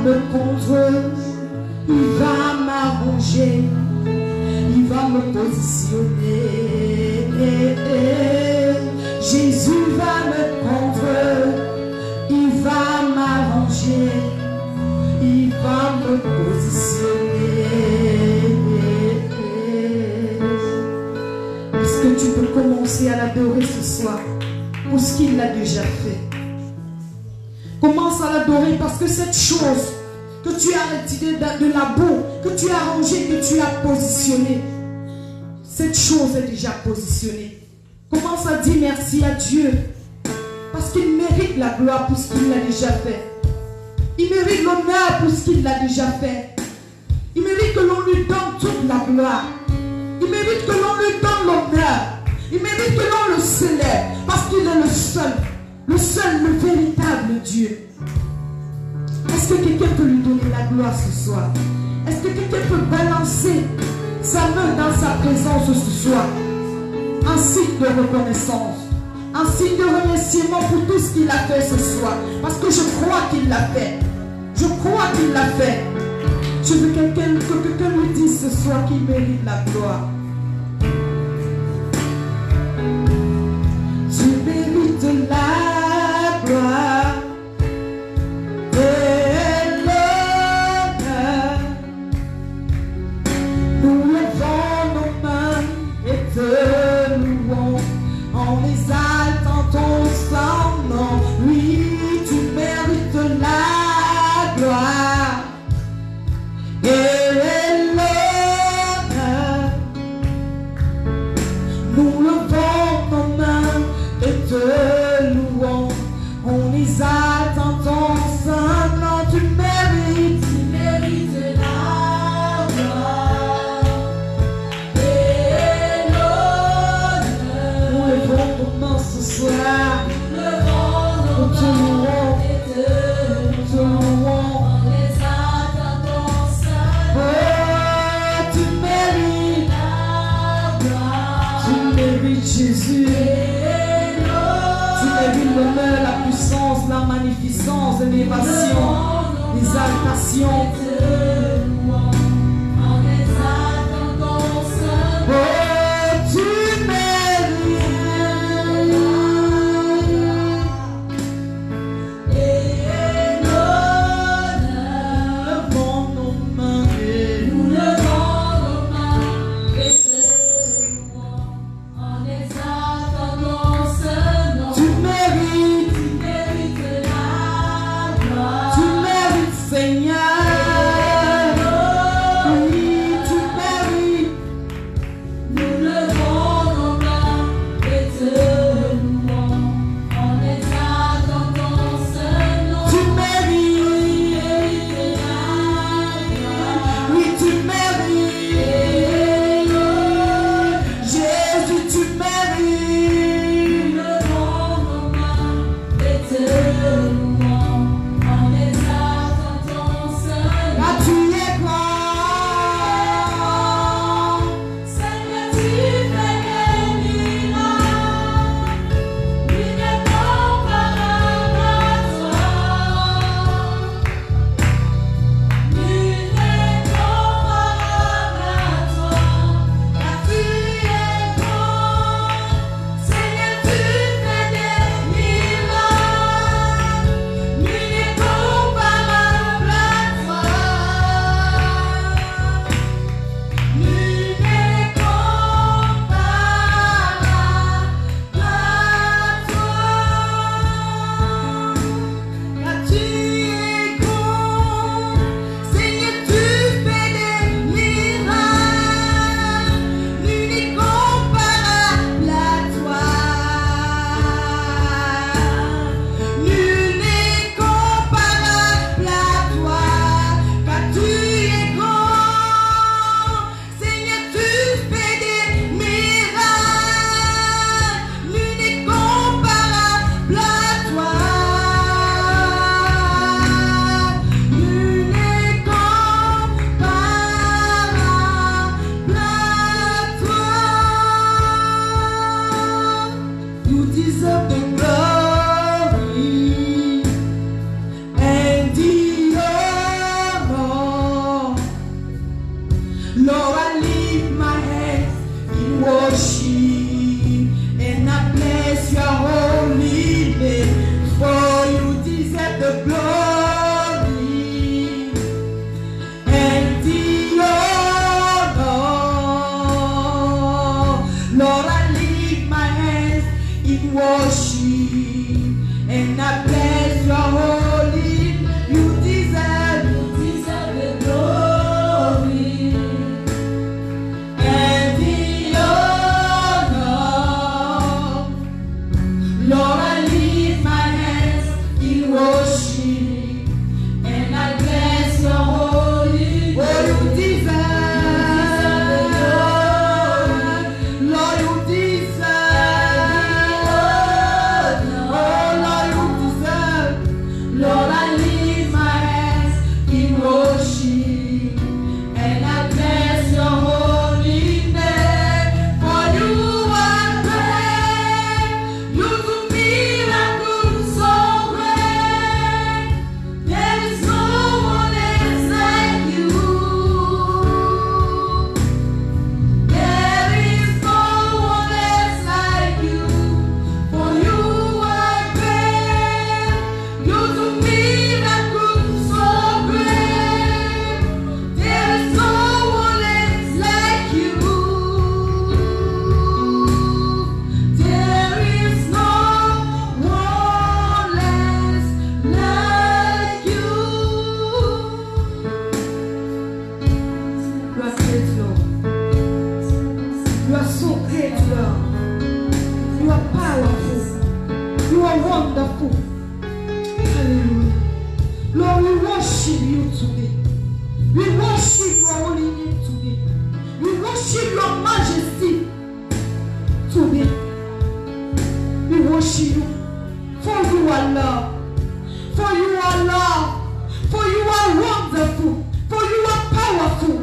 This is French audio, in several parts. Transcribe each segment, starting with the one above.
me contrôler, il va m'arranger, il va me positionner. Jésus va me contrôler, il va m'arranger, il va me positionner. Est-ce que tu peux commencer à l'adorer ce soir pour ce qu'il a déjà fait? Commence à l'adorer parce que cette chose que tu as retirée de la boue, que tu as rangée, que tu as positionnée, cette chose est déjà positionnée. Commence à dire merci à Dieu parce qu'il mérite la gloire pour ce qu'il a déjà fait. Il mérite l'honneur pour ce qu'il a déjà fait. Il mérite que l'on lui donne toute la gloire. Il mérite que l'on lui donne l'honneur. Il mérite que l'on le célèbre parce qu'il est le seul, le véritable Dieu. Est-ce que quelqu'un peut lui donner la gloire ce soir? Est-ce que quelqu'un peut balancer sa main dans sa présence ce soir? Un signe de reconnaissance, un signe de remerciement pour tout ce qu'il a fait ce soir. Parce que je crois qu'il l'a fait. Je crois qu'il l'a fait. Je veux que quelqu'un lui dise ce soir qu'il mérite la gloire. Tu mérites la gloire et l'honneur. Nous levons nos mains et te louons en exaltant ton saint nom. Oui, tu mérites la gloire et l'honneur. Nous levons nos mains et te louons en exaltant ton saint nom. Tu mérites la gloire et l'honneur. Nous levons nos mains ce soir, nous te louons, nous te louons en exaltant ton saint nom. Oh, tu mérites la gloire, tu mérites Jésus. Tu mérites l'honneur, la puissance, la magnificence, l'élévation, l'exaltation. Oh, tu mérites. Et l'honneur. Levons nos mains et nous levons nos mains et te louons en exaltant ton saint nom. Tu mérites la gloire. Tu mérites, Seigneur. Oui, tu mérites. Nous levons nos mains et te louons en exaltant ton saint nom. Tu mérites la gloire. Oui, tu mérites. Jésus, tu mérites. Nous levons nos mains et te louons en exaltant ton saint nom. Là, tu es grand. Seigneur, tu fais des miracles. Nul n'est comparable à toi. Nul n'est comparable à toi. Car tu es grand. Seigneur, tu fais des miracles. Nul n'est comparable à toi. Nul n'est comparable à toi. Car tu es grand. Seigneur, tu fais des miracles. Nul n'est comparable à toi. Nul n'est comparable à toi. Car tu es grand. Seigneur, tu fais des miracles. Nul n'est comparable à toi. Nul n'est comparable à toi. You deserve the glory and the honor. in worship, and I bless your holy name. You deserve the glory and the honor. Lord, I lift my hands in worship, and I bless your holy name. Oh, you deserve the glory. Lord, you deserve. Oh, Lord, you deserve. Lord, I lift my hands in worship, and I bless your holy name. For you are great. You do miracles so great. There is no one else like you. There is no one else like you. For you are great. You do miracles so great. There is no one else like you. There is no one else like you. You are great, Lord. You are so great, Lord. You are powerful. You are wonderful. Hallelujah. Lord, we worship you today. We worship your holy name today. We worship your majesty today. We worship you. For you are love. For you are love. For you are wonderful. For you are powerful.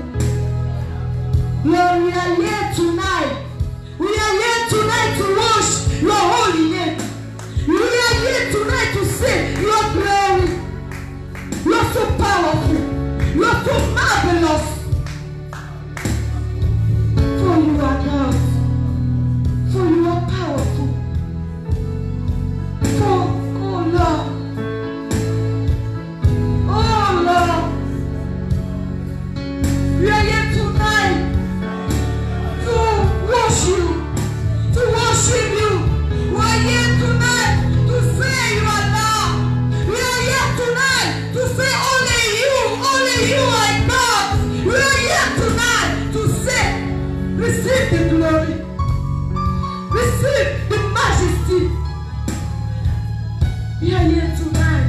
Lord, we are here tonight. We are here tonight to worship your holy name. We are here tonight to say your glory. You are so powerful. You are so marvelous. For you are God. For you are powerful. For, oh Lord. Oh Lord. We are here tonight to worship you. To worship you. We are here tonight to say you are Lord. We are here tonight to say only you are God. We are here tonight to say, receive the glory, receive the majesty. We are here tonight.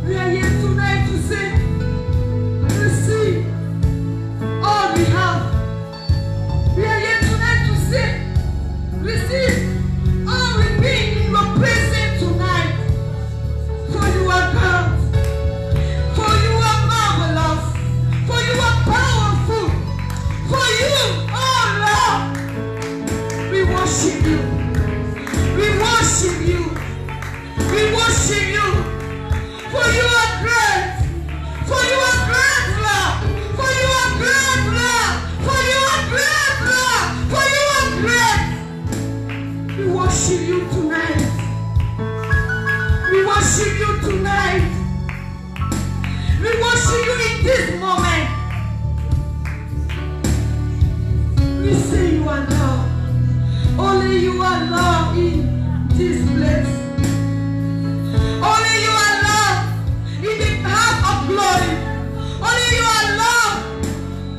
We are here tonight to say, receive all we have. We are here tonight to say, receive all we need in your presence tonight. For you are God. For you are marvelous. For you are powerful. For you, oh Lord, we worship you. We worship you. We worship you. For you are great. For you are great, Lord. For you are great, Lord. For you are great, Lord. For you are great. We worship you tonight. We worship you tonight. We worship you in this moment. We say you are love. Only you are love in this place. Only you are love in the path of glory. Only you are love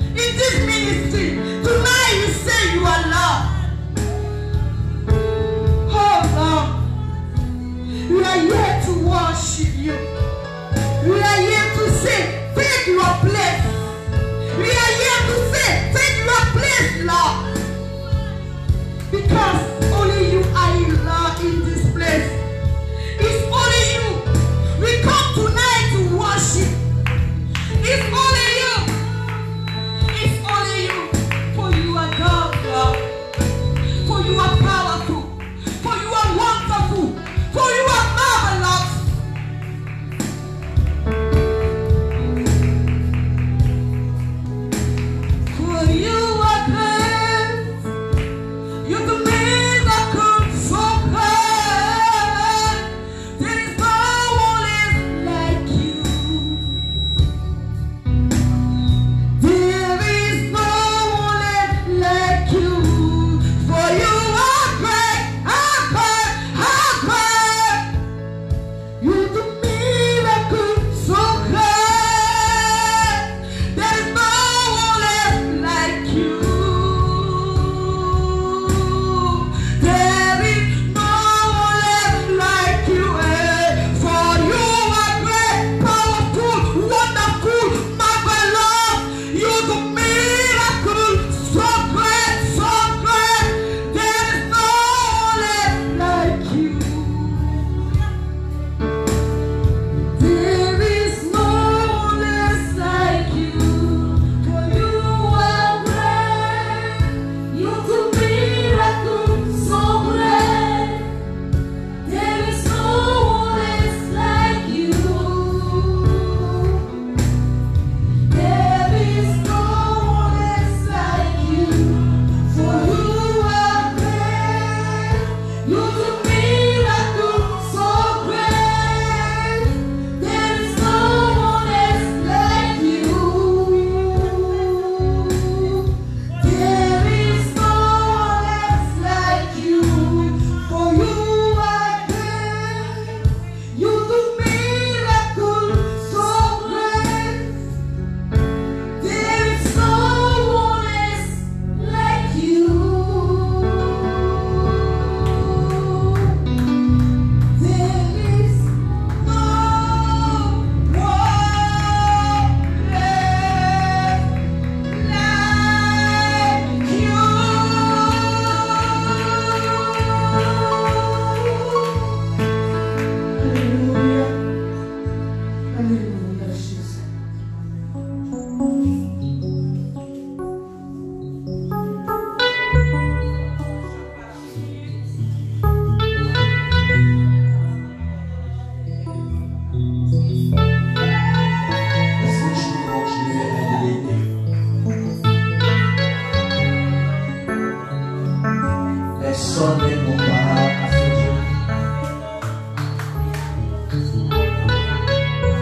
in this ministry. Tonight you say you are love. Oh Lord, we are here to worship you. We are here to say, take your place. We are here to say, take your place, Lord. Because only you are in love in this place. It's only you. We come tonight to worship. It's only you. It's only you. For you are God, Lord. For you are powerful. For you are wonderful. For you are marvelous. For you are great. You do miracles.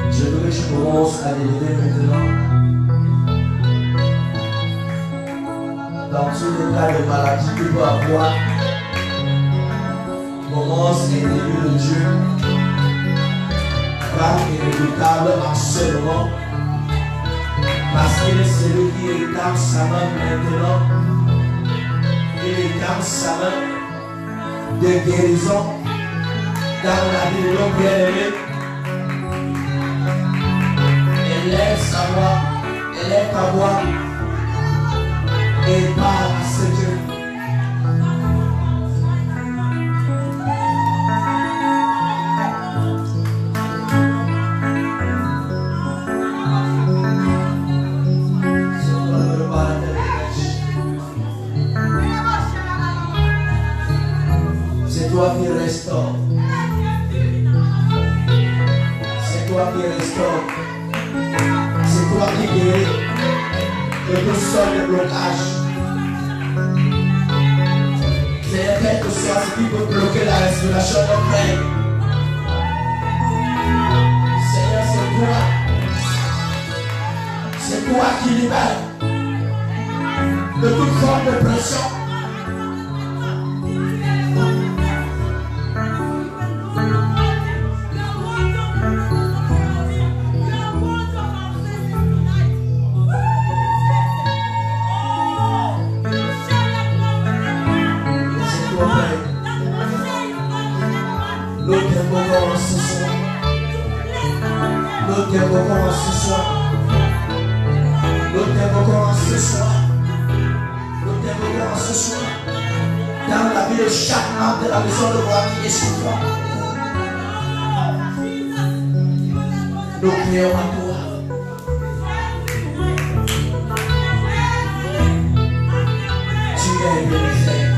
Je veux que tu commences à délivrer maintenant. Dans tous les cas de maladie que tu peux avoir, commence à délivrer le Dieu. Pas inéluctable absolument. Parce qu'il est celui qui étend sa main maintenant. Il étend sa main de guérison dans la vie de l'homme bien-aimé. Elle est sa voix, elle est ta voix, et parle à ce Dieu. C'est toi qui restaure. C'est toi qui restaure. C'est toi qui guéris de tout seul de blocage. C'est quel que soit ce qui peut bloquer la respiration de notre règne. Seigneur, c'est toi qui libères de toute forme de pression. Dans la vie de chaque membre de la maison de roi qui est souffrant, nous prions à toi. Tu es bénéfique.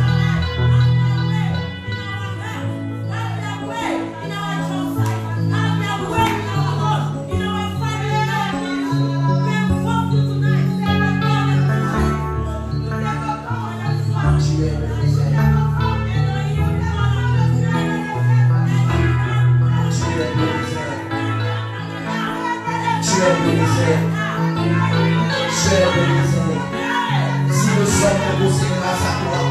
Si nous sommes debout, c'est grâce à toi.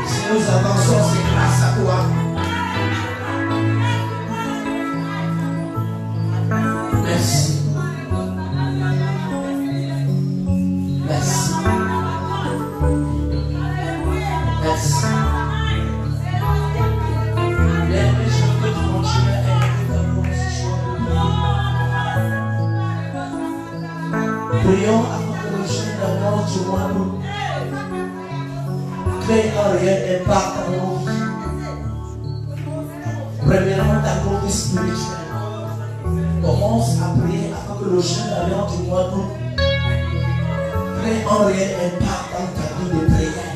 Si nous avançons, c'est grâce à toi. Merci. Merci. Merci. Prions avant que le jeune d'avance du mois d'août crée un réel impact dans nos vies. Premièrement, ta côté spirituelle. Commence à prier avant que le jeune d'avance du mois d'août crée un réel impact dans ta vie de prière.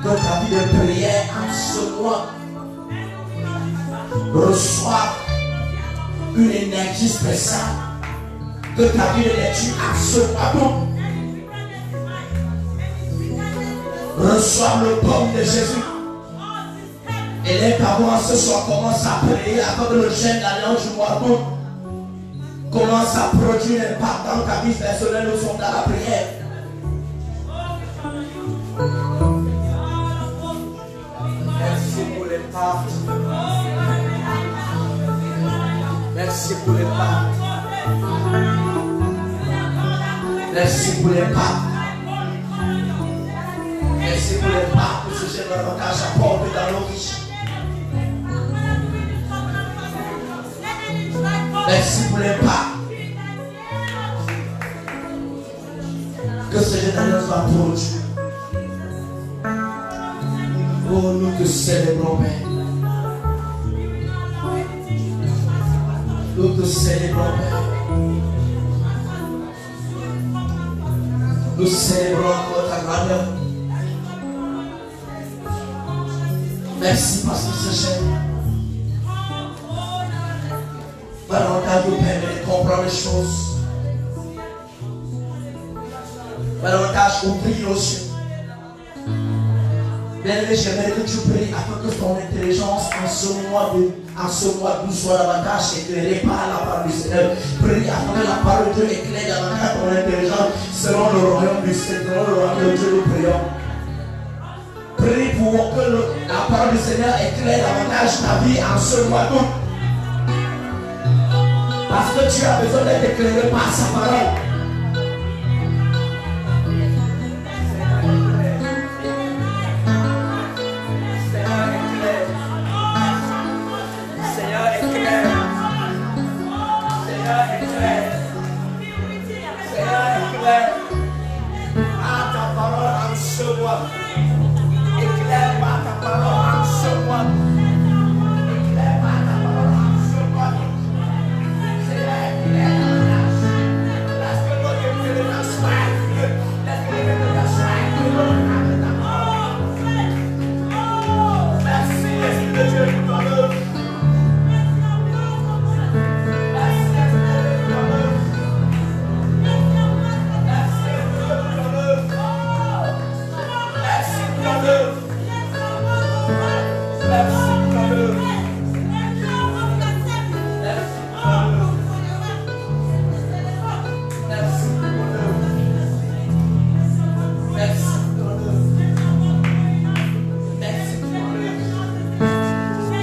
Que ta vie de prière en ce mois reçoive une énergie spéciale. Que ta vie de lecture absolument reçoive le baume de Jésus. Et les parents ce soir commencent à prier avant que le jeune d'alliance du mois d'août commence à produire un impact dans ta vie personnelle. Nous sommes dans la prière. Merci pour les parts. Merci pour les parts. Merci pour les pas. Merci pour les pas que ce jeune avantage apporte dans nos vies. Merci pour les pas que ce jeune avantage va produire. Oh, nous te célébrons, Père. Nous te célébrons, Père. Nous célébrons encore ta grandeur. Merci parce que ce jeune va nous permettre de comprendre les choses. davantage ouvrir nos yeux. Bien-aimé, j'aimerais que tu pries afin que ton intelligence en ce mois d'août soit davantage éclairée par la parole du Seigneur. Prie afin que la parole de Dieu éclaire davantage ton intelligence selon le royaume du Seigneur, selon le royaume de Dieu, nous prions. Prie pour que la parole du Seigneur éclaire davantage ta vie en ce mois d'août. Parce que tu as besoin d'être éclairé par sa parole. Éclaire par ta parole en ce mois. Éclaire par ta parole en ce mois. Seigneur, éclaire dans la nage. Laisse que notre intelligence soit accrue. Laisse que notre intelligence soit accrue dans ta parole. Merci, Esprit de Dieu, pour ton œuvre. Merci, Esprit de Dieu, pour ton œuvre. Merci, Esprit de Dieu, pour ton œuvre. Merci pour ton œuvre.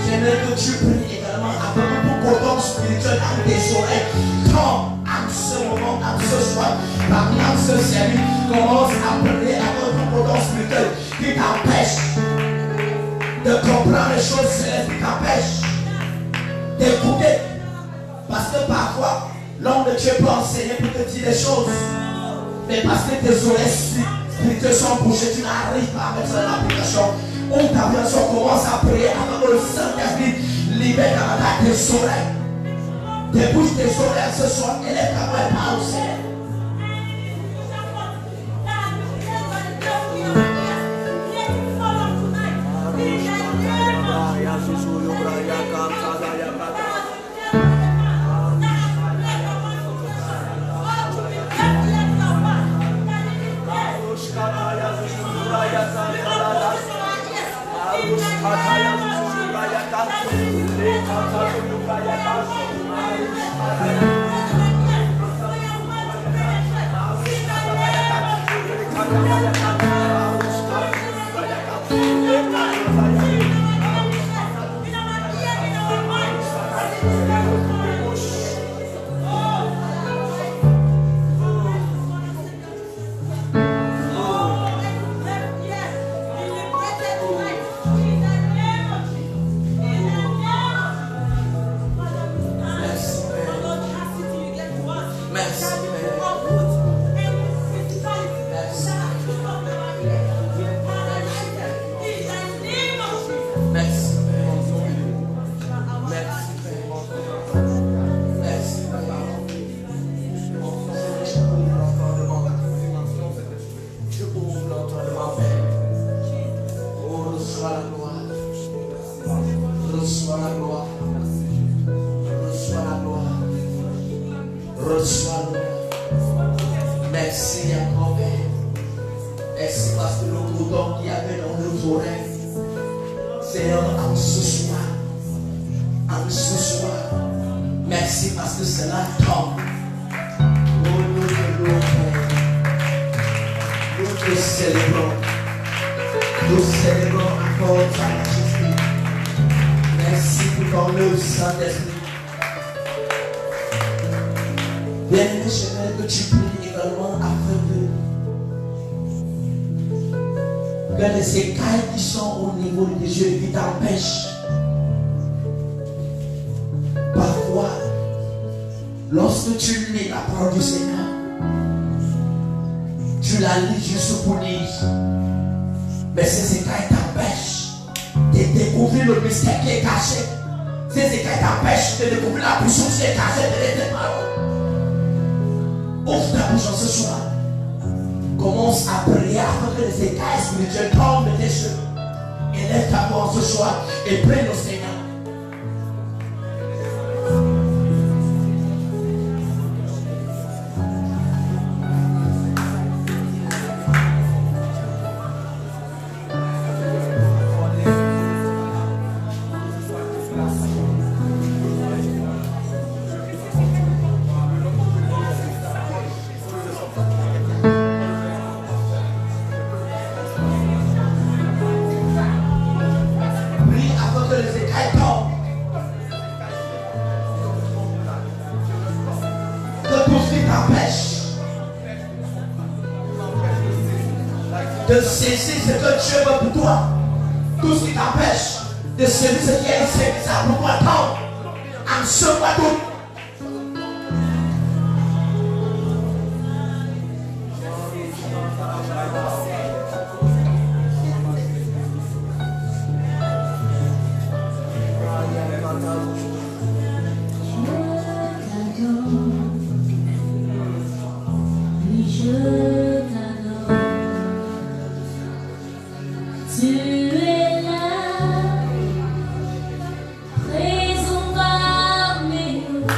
J'aimerais que tu pries également afin que ton cordon spirituel à tes oreilles tombe à ce moment, à ce soir, parlant ce service, commence à prier avec ton cordon spirituel qui t'empêche de comprendre les choses célestes, qui t'empêche d'écouter. Parce que parfois, l'homme de Dieu peut enseigner pour te dire des choses, mais parce que tes oreilles spirituelles sont bouchées, tu n'arrives pas à mettre ça dans l'application. Ou ta version commence à prier avant que le Saint-Esprit libère dans tes oreilles. Débouche tes oreilles ce soir, élève ta voix et parle au Seigneur. Lorsque tu lis la parole du Seigneur, tu la lis juste pour lire. Mais ces écailles t'empêchent de découvrir le mystère qui est caché. Ces écailles t'empêchent de découvrir la puissance qui est cachée derrière tes paroles. Ouvre ta bouche en ce soir. Commence à prier afin que les écailles spirituelles tombent de tes yeux. Élève ta voix en ce soir et prie le Seigneur. de saisir ce que Dieu veut pour toi. Tout ce qui t'empêche de saisir ce qui est insaisissable pour toi, tombe en ce mois d'août. Tu es là, présent parmi nous.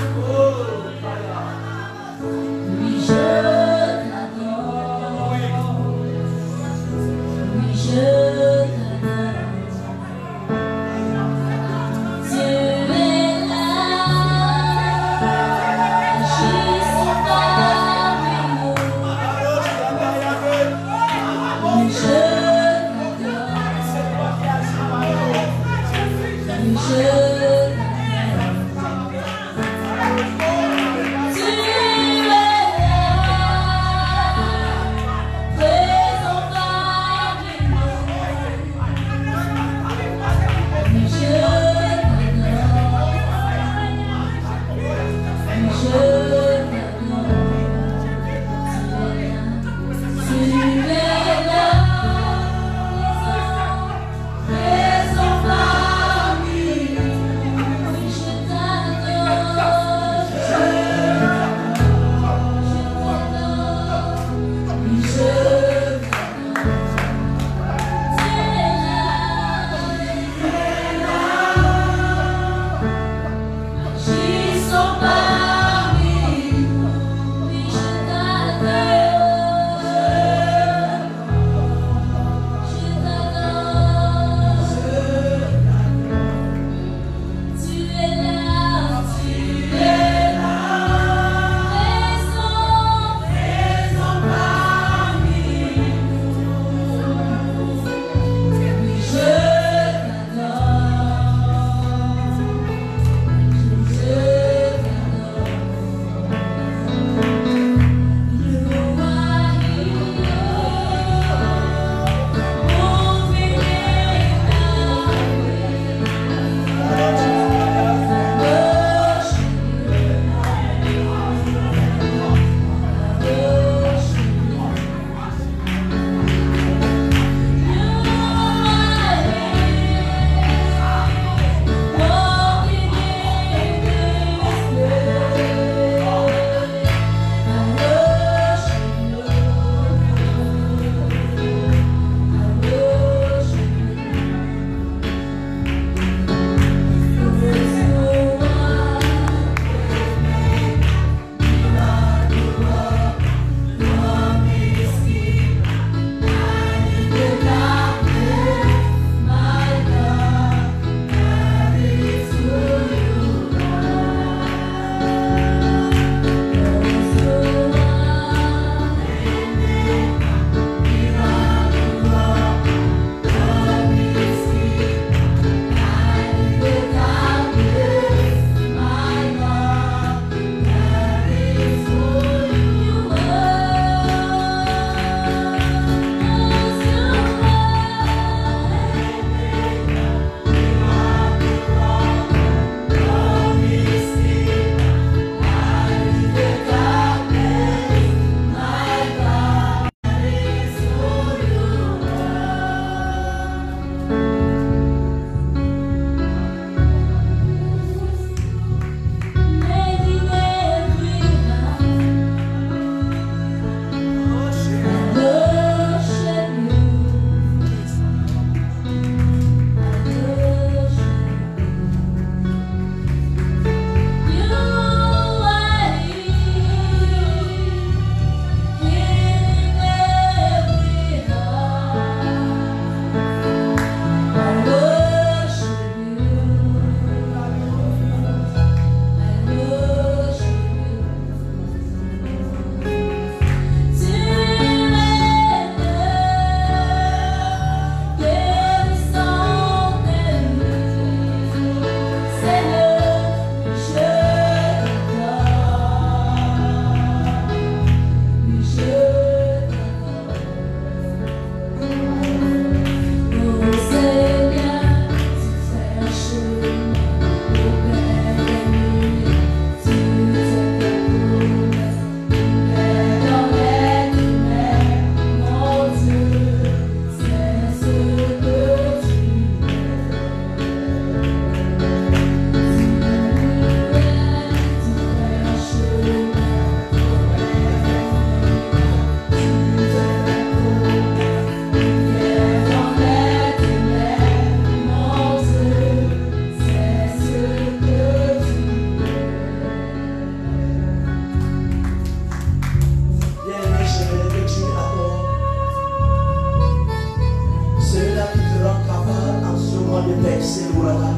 traverser l'ouragan.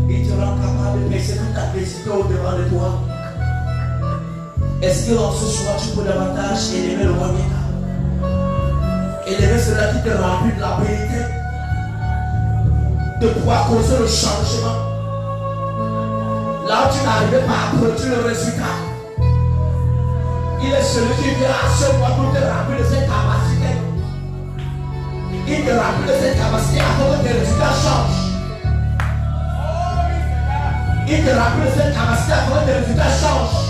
Il te rend capable de passer toute adversité au-devant de toi. Est-ce que en ce soir tu peux davantage élever le roi Mika? Élever cela qui te remplit de la vérité, de pouvoir causer le changement. Là où tu n'arrivais pas à produire le résultat, il est celui qui vient à ce moment pour te remplir de cette capacité. Il te remplit de cette capacité afin que tes résultats changent. Il te remplit de cette capacité afin que tes résultats changent.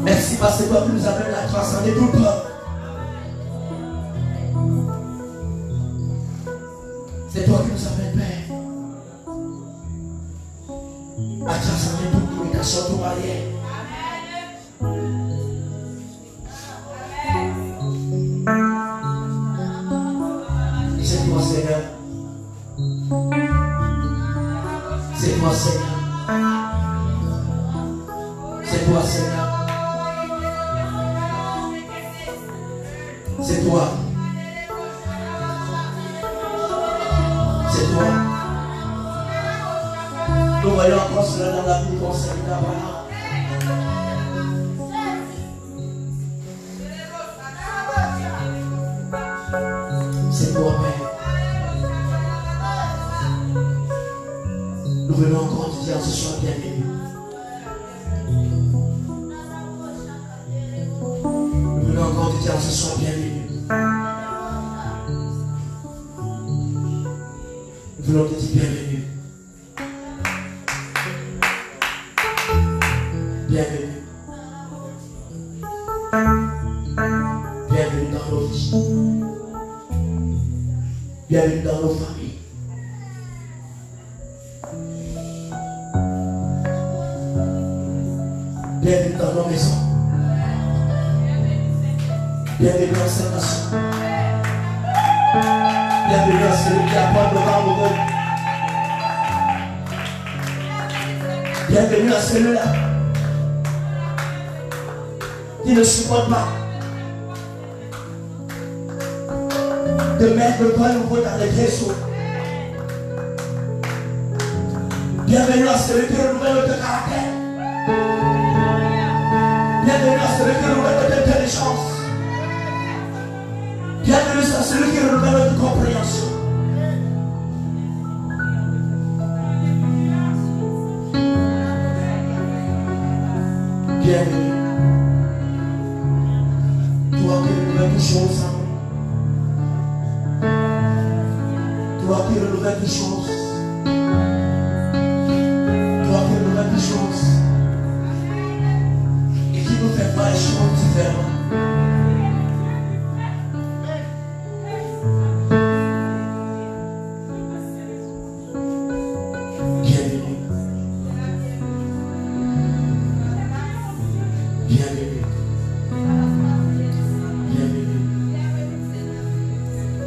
Merci parce que toi tu nous amènes à transcender tout peur. C'est toi qui nous amènes, Père, à transcender toute limitation, toute barrière. C'est toi, Seigneur. C'est toi, Seigneur. C'est toi, Seigneur. C'est toi. C'est toi. Nous voyons encore cela dans la vie concernée d'Abraham. C'est toi, Père. Nous venons encore te dire ce soir bienvenue. Nous venons encore te dire ce soir bienvenue. Nous voulons te dire bienvenue. Bienvenue. Bienvenue dans nos vies. Bienvenue dans nos familles. Bienvenue dans nos maisons. Bienvenue dans cette nation. Bienvenue à celui qui apporte le vent. Bienvenue à celui-là qui ne supporte pas de mettre le poids nouveau dans les vaisseaux. Bienvenue à celui qui renouvelle notre caractère. Bienvenue à celui qui renouvelle notre intelligence. Bienvenue à celui qui renouvelle notre compréhension. Bienvenue. Toi qui renouvelles toutes choses. Toi qui renouvelles toutes choses. Toi qui renouvelles toutes choses. Et qui nous fait faire les choses différentes.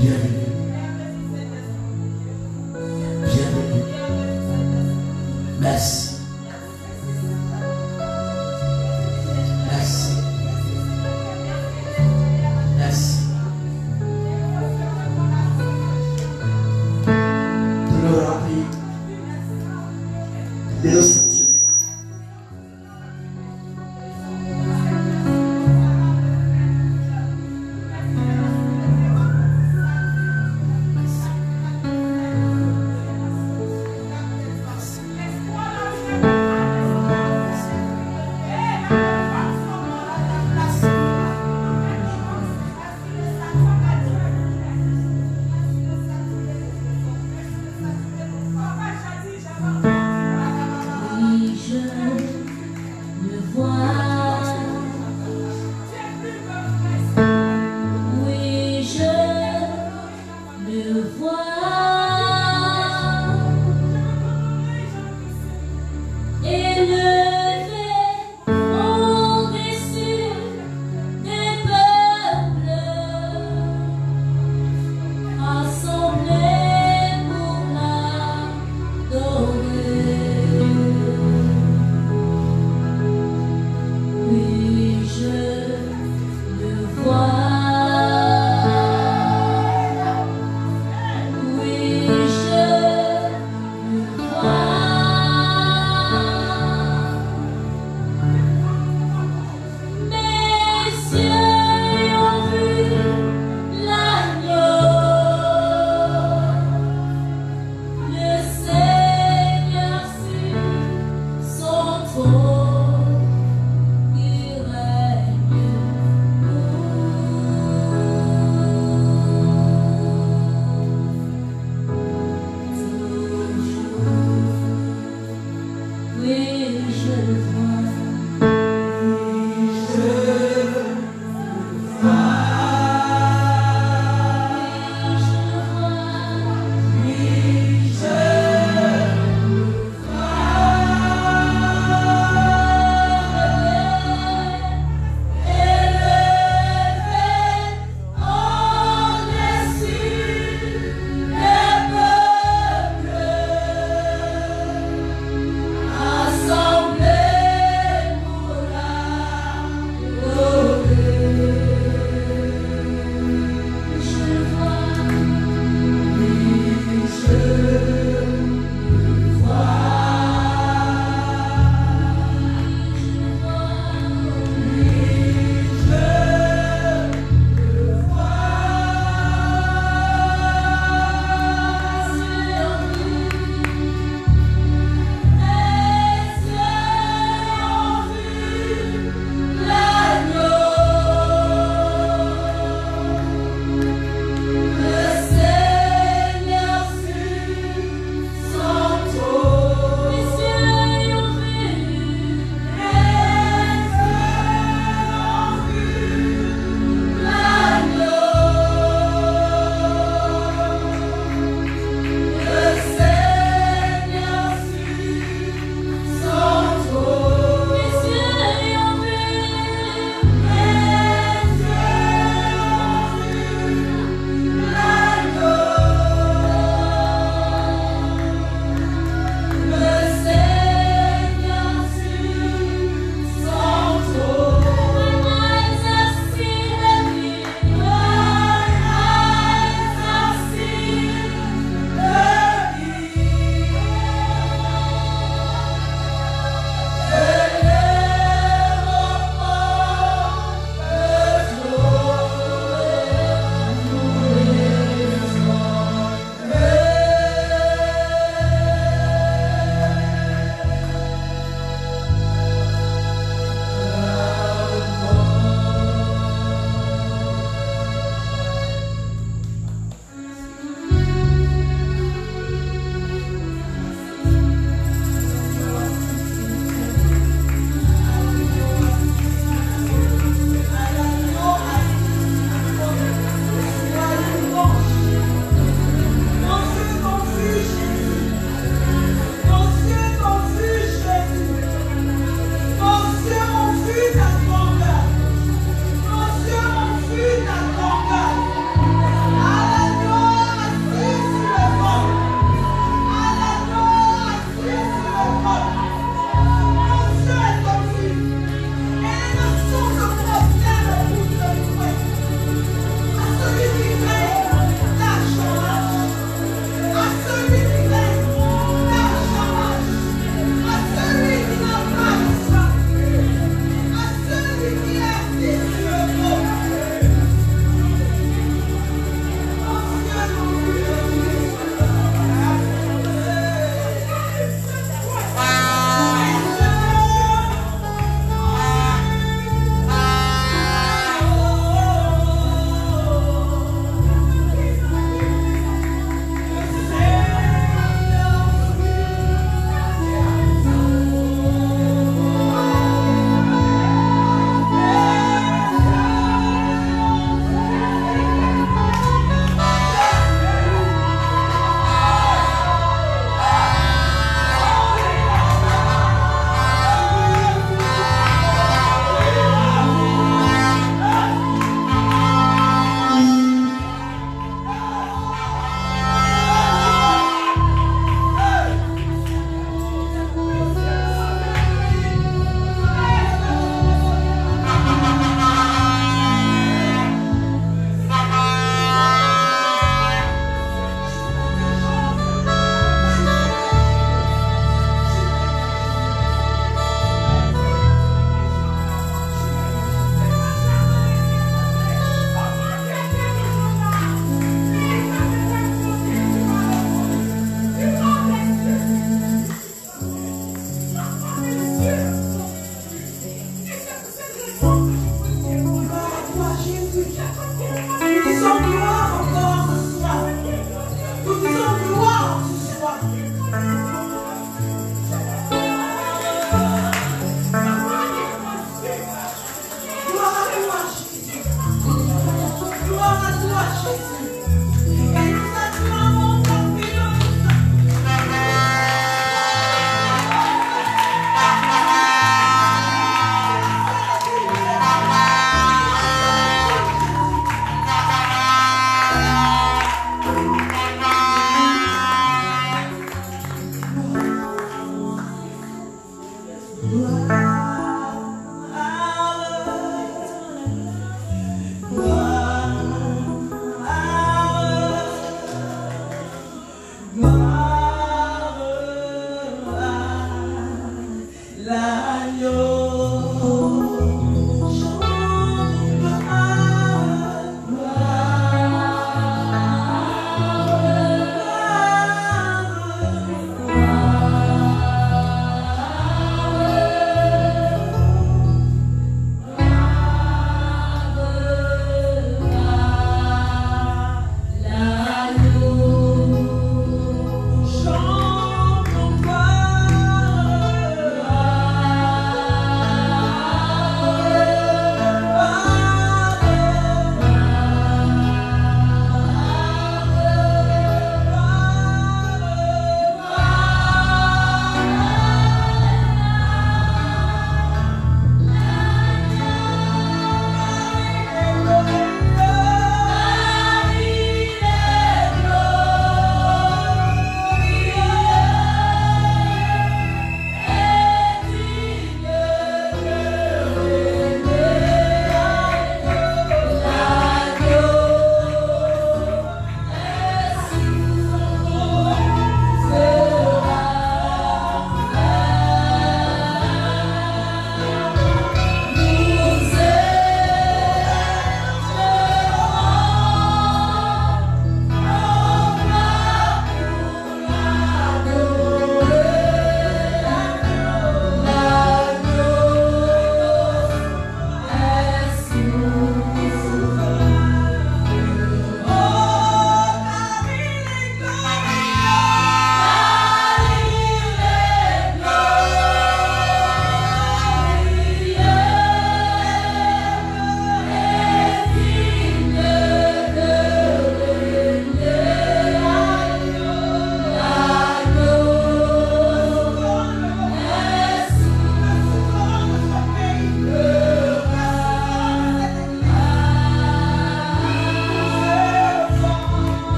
Bienvenue.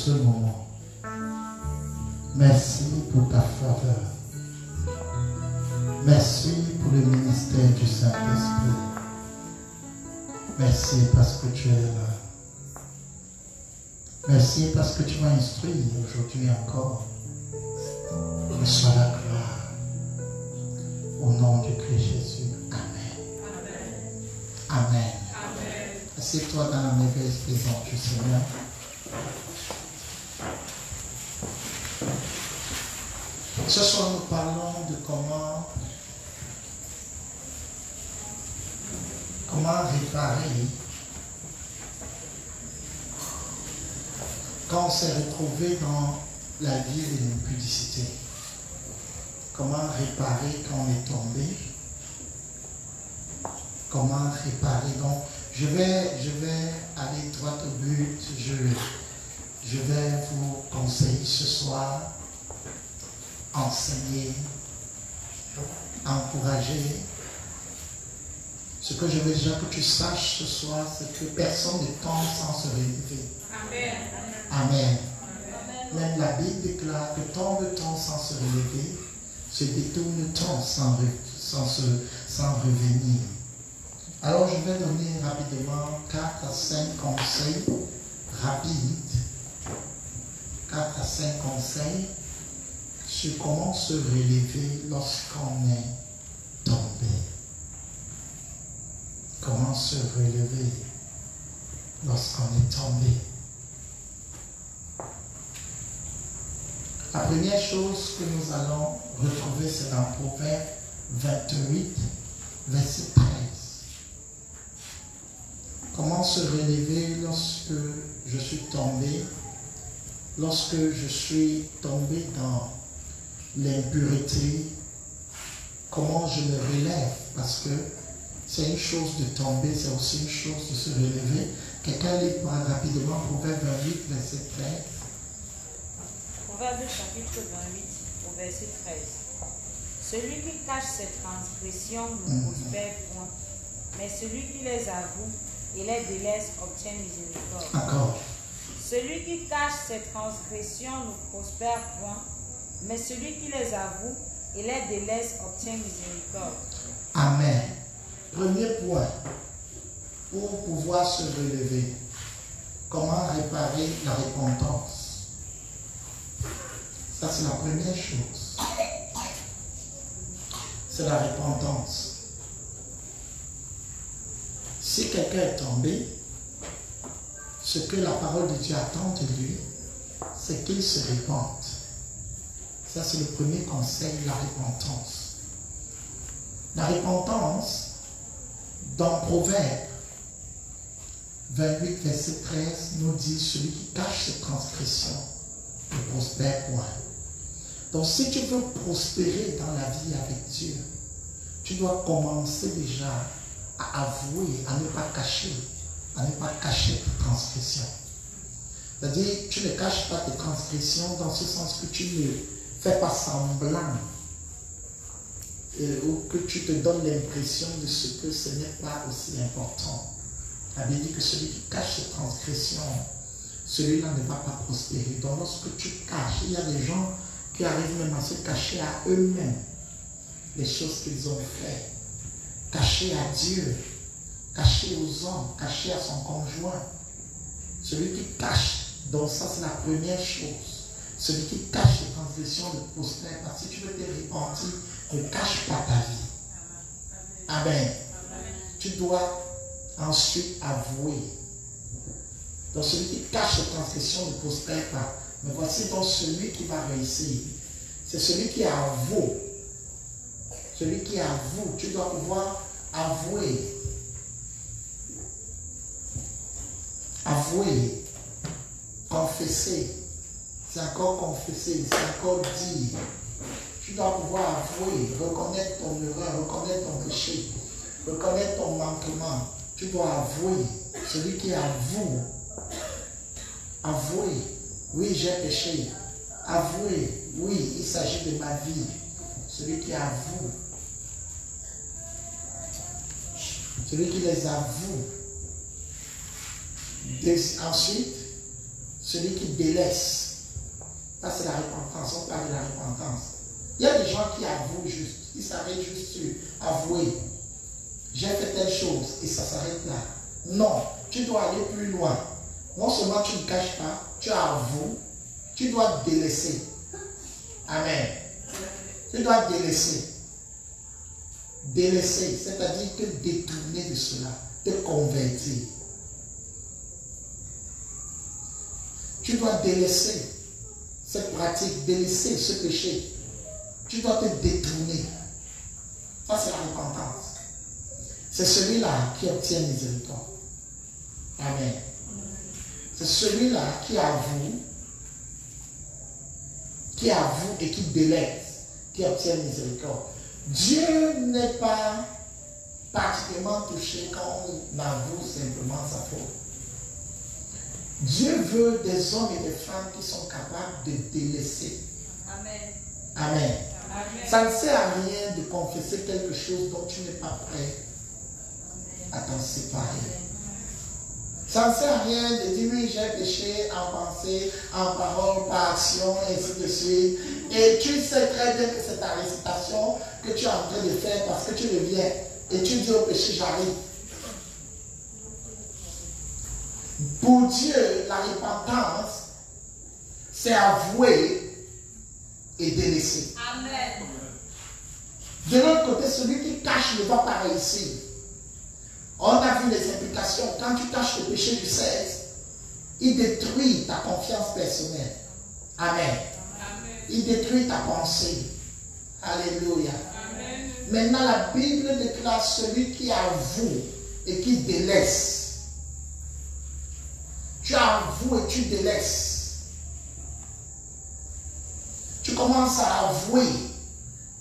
ce moment. Merci pour ta faveur. Merci pour le ministère du Saint-Esprit. Merci parce que tu es là. Merci parce que tu m'as instruit aujourd'hui encore. Reçois la gloire. Au nom du Christ Jésus. Amen. Amen. Amen. Assieds-toi dans la merveilleuse présence du Seigneur. Ce soir, nous parlons de comment réparer quand on s'est retrouvé dans la vie de l'impudicité. Comment réparer quand on est tombé. Comment réparer. Donc, je vais aller droit au but. Je vais vous conseiller ce soir, enseigner, encourager. Ce que je veux déjà que tu saches ce soir, c'est que personne ne tombe sans se relever. Amen. Amen. Même la Bible déclare que tombe-t-on sans se relever, se détourne-t-on sans revenir. Alors je vais donner rapidement 4 à 5 conseils rapides, 4 à 5 conseils sur comment se relever lorsqu'on est tombé. Comment se relever lorsqu'on est tombé. La première chose que nous allons retrouver, c'est dans Proverbe 28, verset 13. Comment se relever lorsque je suis tombé, lorsque je suis tombé dans l'impureté, comment je me relève, parce que c'est une chose de tomber, c'est aussi une chose de se relever. Quelqu'un lit rapidement Proverbe 28, verset 13. Proverbe chapitre 28, au verset 13. Celui qui cache ses transgressions ne prospère point, mais celui qui les avoue et les délaisse obtient miséricorde. Encore. Celui qui cache ses transgressions ne prospère point, mais celui qui les avoue et les délaisse obtient miséricorde. Amen. Premier point, pour pouvoir se relever, comment réparer la repentance. Ça, c'est la première chose. C'est la repentance. Si quelqu'un est tombé, ce que la parole de Dieu attend de lui, c'est qu'il se repente. Ça, c'est le premier conseil, la repentance. La repentance, dans Proverbe 28, verset 13, nous dit celui qui cache ses transgressions ne prospère point. Donc, si tu veux prospérer dans la vie avec Dieu, tu dois commencer déjà à avouer, à ne pas cacher tes transgressions. C'est-à-dire, tu ne caches pas tes transgressions dans ce sens que tu ne fais pas semblant ou que tu te donnes l'impression de ce que ce n'est pas aussi important. La Bible dit que celui qui cache ses transgressions, celui-là ne va pas prospérer. Donc lorsque tu caches, il y a des gens qui arrivent même à se cacher à eux-mêmes les choses qu'ils ont faites. Cacher à Dieu, cacher aux hommes, cacher à son conjoint. Celui qui cache, donc ça c'est la première chose. Celui qui cache les transgressions ne prospère pas. Si tu veux te repentir, ne cache pas ta vie. Amen. Tu dois ensuite avouer. Donc celui qui cache les transgressions ne prospère pas. Mais voici donc celui qui va réussir. C'est celui qui avoue. Celui qui avoue. Tu dois pouvoir avouer. Avouer. Confesser. C'est encore confesser. C'est encore dire. Tu dois pouvoir avouer, reconnaître ton erreur, reconnaître ton péché, reconnaître ton manquement. Tu dois avouer. Celui qui avoue, avouer, oui, j'ai péché. Avouer, oui, il s'agit de ma vie. Celui qui avoue, celui qui les avoue. Ensuite, celui qui délaisse. Ça, c'est la repentance. On parle de la repentance. Il y a des gens qui avouent juste. Ils s'arrêtent juste sur avouer. J'ai fait telle chose et ça s'arrête là. Non, tu dois aller plus loin. Non seulement tu ne caches pas, tu avoues, tu dois délaisser. Amen. Tu dois délaisser. Délaisser, c'est-à-dire te détourner de cela, te convertir. Tu dois délaisser cette pratique, délaisser ce péché. Tu dois te détourner. Ça, c'est la repentance. C'est celui-là qui obtient miséricorde. Amen. C'est celui-là qui avoue et qui délaisse, qui obtient miséricorde. Dieu n'est pas particulièrement touché quand on avoue simplement sa faute. Dieu veut des hommes et des femmes qui sont capables de délaisser. Amen. Amen. Amen. Ça ne sert à rien de confesser quelque chose dont tu n'es pas prêt à t'en séparer. Ça ne sert à rien de dire oui, j'ai péché en pensée, en parole, par action, et ainsi de suite. Et tu sais très bien que c'est ta récitation que tu es en train de faire parce que tu reviens. Et tu dis au péché, j'arrive. Pour Dieu, la repentance, c'est avouer et délaisser. Amen. De l'autre côté, celui qui cache ne va pas réussir. On a vu les implications. Quand tu caches le péché du 16, il détruit ta confiance personnelle. Amen. Amen. Il détruit ta pensée. Alléluia. Amen. Maintenant, la Bible déclare celui qui avoue et qui délaisse. Tu avoues et tu délaisses. Tu commences à avouer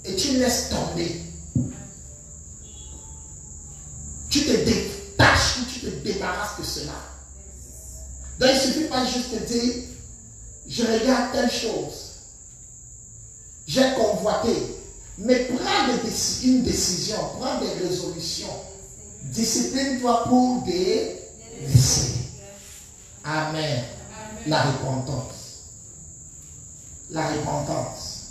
et tu laisses tomber. Tu te détaches ou tu te débarrasses de cela. Donc il ne suffit pas juste de dire, je regarde telle chose. J'ai convoité. Mais prends une décision, prends des résolutions. Discipline-toi pour délaisser. Amen. La repentance. La repentance.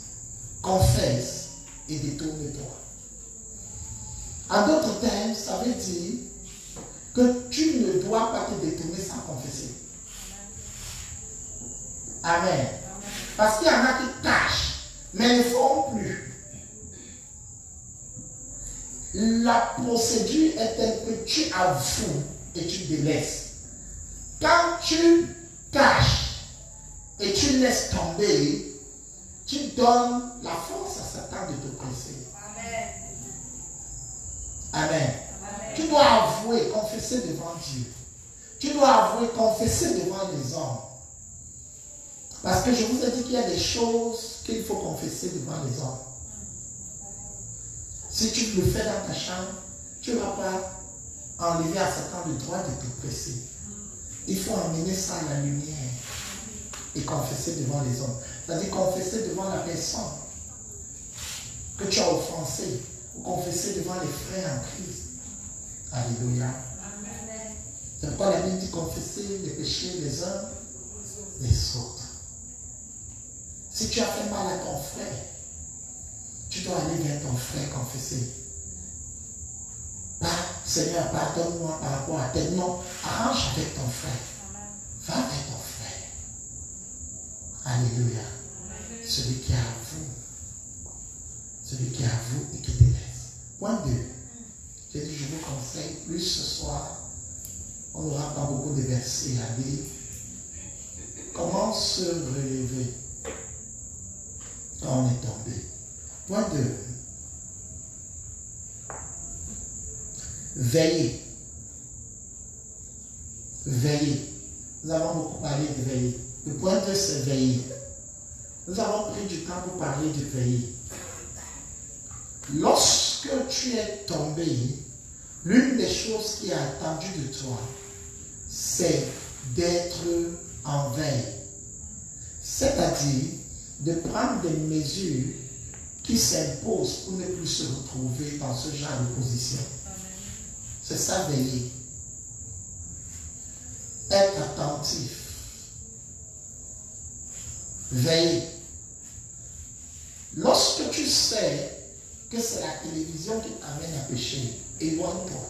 Confesse et détourne-toi. En d'autres termes, ça veut dire que tu ne dois pas te détourner sans confesser. Amen. Parce qu'il y en a qui cachent, mais ne feront plus. La procédure est telle que tu avoues et tu délaisses. Quand tu caches et tu laisses tomber, tu donnes la force à Satan de te presser. Amen. Amen. Amen. Tu dois avouer, confesser devant Dieu. Tu dois avouer, confesser devant les hommes. Parce que je vous ai dit qu'il y a des choses qu'il faut confesser devant les hommes. Si tu le fais dans ta chambre, tu ne vas pas enlever à Satan le droit de te presser. Il faut emmener ça à la lumière et confesser devant les hommes. C'est-à-dire confesser devant la personne que tu as offensée. Ou confesser devant les frères en Christ. Alléluia. Amen. C'est pourquoi la Bible dit confesser les péchés les uns les autres. Si tu as fait mal à ton frère, tu dois aller vers ton frère confesser. Pas, Seigneur, pardonne-moi par rapport à tel nom. Arrange avec ton frère. Va vers ton frère. Alléluia. Celui qui avoue. Celui qui avoue et qui délaisse. Point 2. J'ai dit, je vous conseille, plus ce soir, on n'aura pas beaucoup de versets à lire. Comment se relever quand on est tombé? Point 2. Veillez. Veillez. Nous avons beaucoup parlé de veiller. Le point 2, c'est veiller. Nous avons pris du temps pour parler de veiller. Lorsque tu es tombé, l'une des choses qui est attendue de toi, c'est d'être en veille. C'est-à-dire de prendre des mesures qui s'imposent pour ne plus se retrouver dans ce genre de position. C'est ça, veiller. Être attentif. Veillez. Lorsque tu sais que c'est la télévision qui t'amène à pécher, éloigne-toi.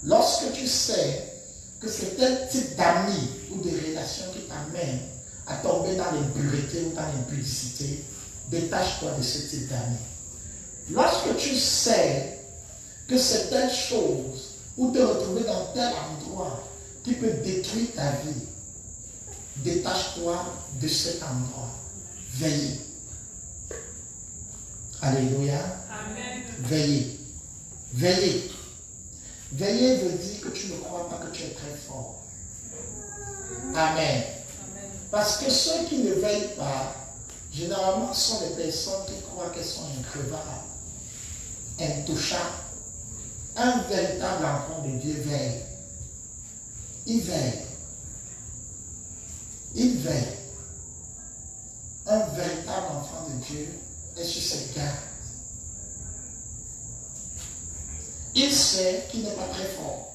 Lorsque tu sais que c'est tel type d'amis ou de relations qui t'amènent à tomber dans l'impureté ou dans l'impudicité, détache-toi de ce type d'amis. Lorsque tu sais que c'est telle chose ou te retrouver dans tel endroit qui peut détruire ta vie, détache-toi de cet endroit. Veillez. Alléluia. Amen. Veillez. Veillez. Veiller veut dire que tu ne crois pas que tu es très fort. Amen. Parce que ceux qui ne veillent pas, généralement, sont les personnes qui croient qu'elles sont increvables, intouchables. Un véritable enfant de Dieu veille. Il veille. Il veille. Un véritable enfant de Dieu est sur ses gardes. Il sait qu'il n'est pas très fort.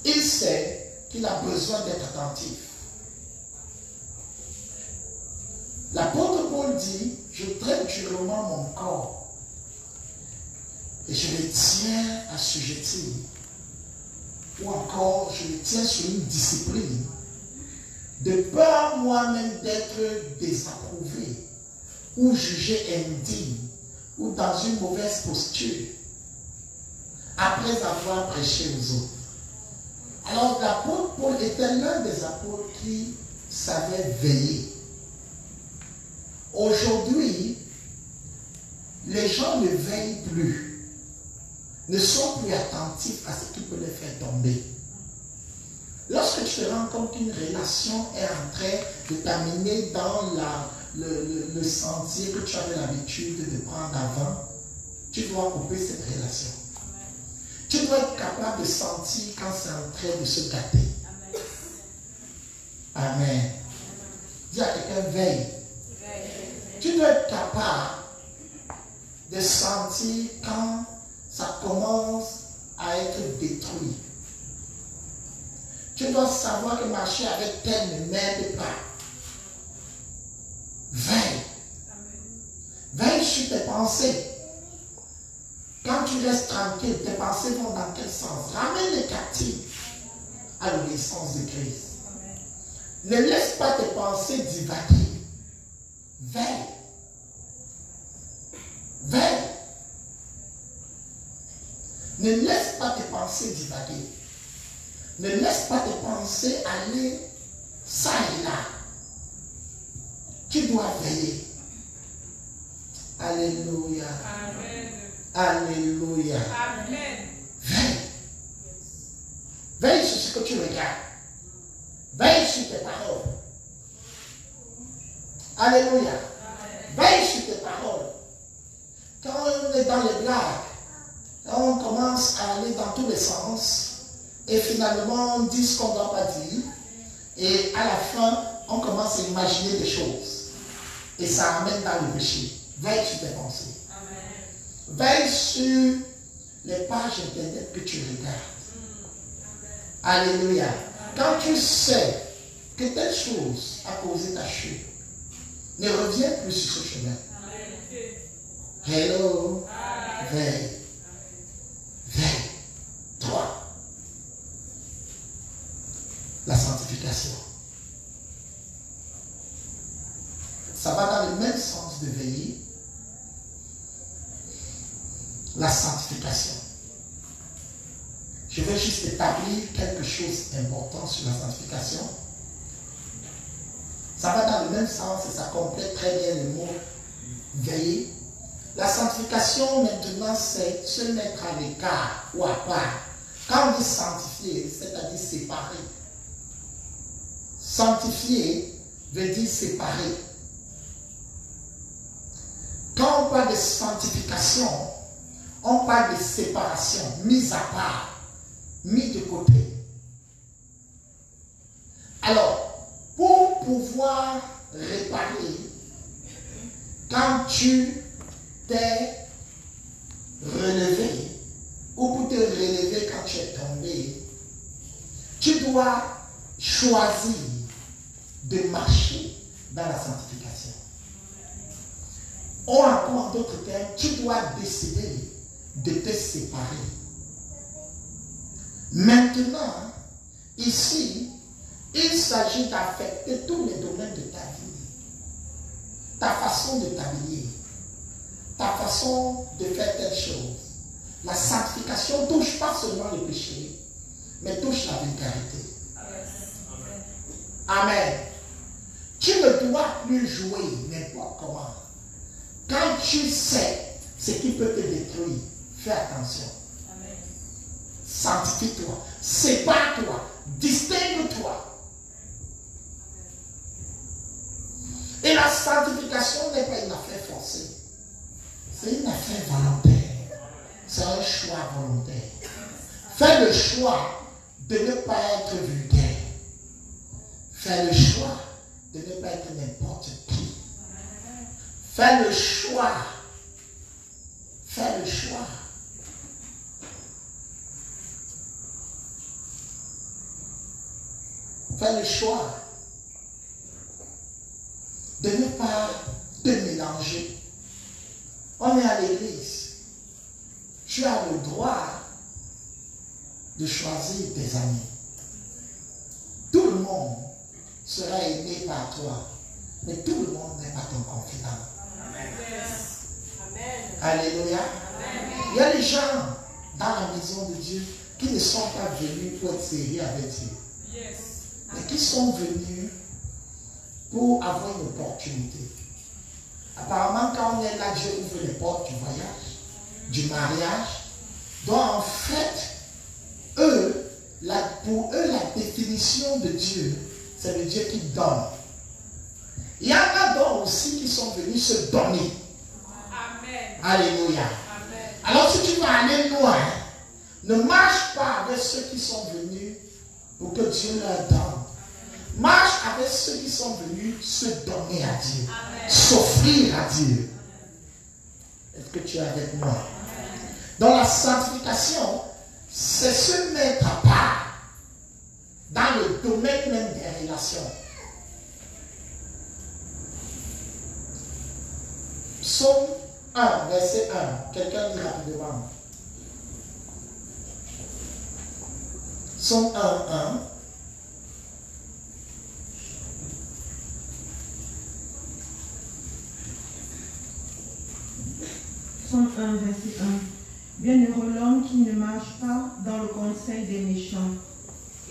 Il sait qu'il a besoin d'être attentif. L'apôtre Paul dit, je traite durement mon corps et je le tiens assujetti. Ou encore, je le tiens sur une discipline de peur moi-même d'être désapprouvé ou jugé indigne ou dans une mauvaise posture après avoir prêché aux autres. Alors l'apôtre Paul était l'un des apôtres qui savait veiller. Aujourd'hui, les gens ne veillent plus, ne sont plus attentifs à ce qui peut les faire tomber. Lorsque tu te rends compte qu'une relation est en train de t'amener dans le sentier que tu avais l'habitude de prendre avant, tu dois couper cette relation. Tu dois être capable de sentir quand c'est en train de se gâter. Amen. Dis à quelqu'un, veille. Tu dois être capable de sentir quand ça commence à être détruit. Tu dois savoir que marcher avec tel ne m'aide pas. Veille. Veille sur tes pensées. Quand tu restes tranquille, tes pensées vont dans quel sens? Ramène les captifs à l'obéissance de Christ. Ne laisse pas tes pensées divaguer. Veille. Veille. Ne laisse pas tes pensées divaguer. Ne laisse pas tes pensées aller ça et là. Tu dois veiller. Alléluia. Amen. Alléluia. Amen. Veille. Veille sur ce que tu regardes. Veille sur tes paroles. Alléluia. Veille sur tes paroles. Quand on est dans les blagues, on commence à aller dans tous les sens et finalement on dit ce qu'on ne doit pas dire et à la fin on commence à imaginer des choses et ça amène dans le péché. Veille sur tes pensées. Veille sur les pages internet que tu regardes. Alléluia. Quand tu sais que telle chose a causé ta chute, ne reviens plus sur ce chemin. Hello. Veille. Veille. 3. La sanctification. Ça va dans le même sens de veiller. La sanctification. Je vais juste établir quelque chose d'important sur la sanctification. Ça va dans le même sens et ça complète très bien le mot veiller. La sanctification maintenant c'est se mettre à l'écart ou à part. Quand on dit sanctifier, c'est-à-dire séparer. Sanctifier veut dire séparer. Quand on parle de sanctification, on parle de séparation, mise à part, mis de côté. Alors, pour pouvoir réparer, quand tu t'es relevé, ou pour te relever quand tu es tombé, tu dois choisir de marcher dans la sanctification. Ou encore en d'autres termes, tu dois décider de te séparer. Maintenant, ici, il s'agit d'affecter tous les domaines de ta vie. Ta façon de t'habiller, ta façon de faire telle chose. La sanctification ne touche pas seulement le péché, mais touche la vulgarité. Amen. Tu ne dois plus jouer n'importe comment. Quand tu sais ce qui peut te détruire, fais attention. Amen. Sanctifie-toi, sépare-toi, distingue-toi. Et la sanctification n'est pas une affaire forcée. C'est une affaire volontaire. C'est un choix volontaire. Fais le choix de ne pas être vulgaire. Fais le choix de ne pas être n'importe qui. Fais le choix. Fais le choix. Fais le choix de ne pas te mélanger. On est à l'église. Tu as le droit de choisir tes amis. Tout le monde sera aimé par toi, mais tout le monde n'est pas ton confident. Amen. Alléluia. Amen. Il y a des gens dans la maison de Dieu qui ne sont pas venus pour être sérieux avec Dieu, mais qui sont venus pour avoir une opportunité. Apparemment, quand on est là, Dieu ouvre les portes du voyage, du mariage. Donc, en fait, pour eux, la définition de Dieu, c'est le Dieu qui donne. Il y en a d'autres aussi qui sont venus se donner. Amen. Alléluia. Amen. Alors, si tu veux aller loin, ne marche pas avec ceux qui sont venus pour que Dieu leur donne. Marche avec ceux qui sont venus se donner à Dieu, s'offrir à Dieu. Est-ce que tu es avec moi? Dans la sanctification, c'est se mettre à part dans le domaine même des relations. Psaume 1, verset 1. Quelqu'un dit rapidement. Psaume 1, 1. Psaume 1, verset 1. Bienheureux l'homme qui ne marche pas dans le conseil des méchants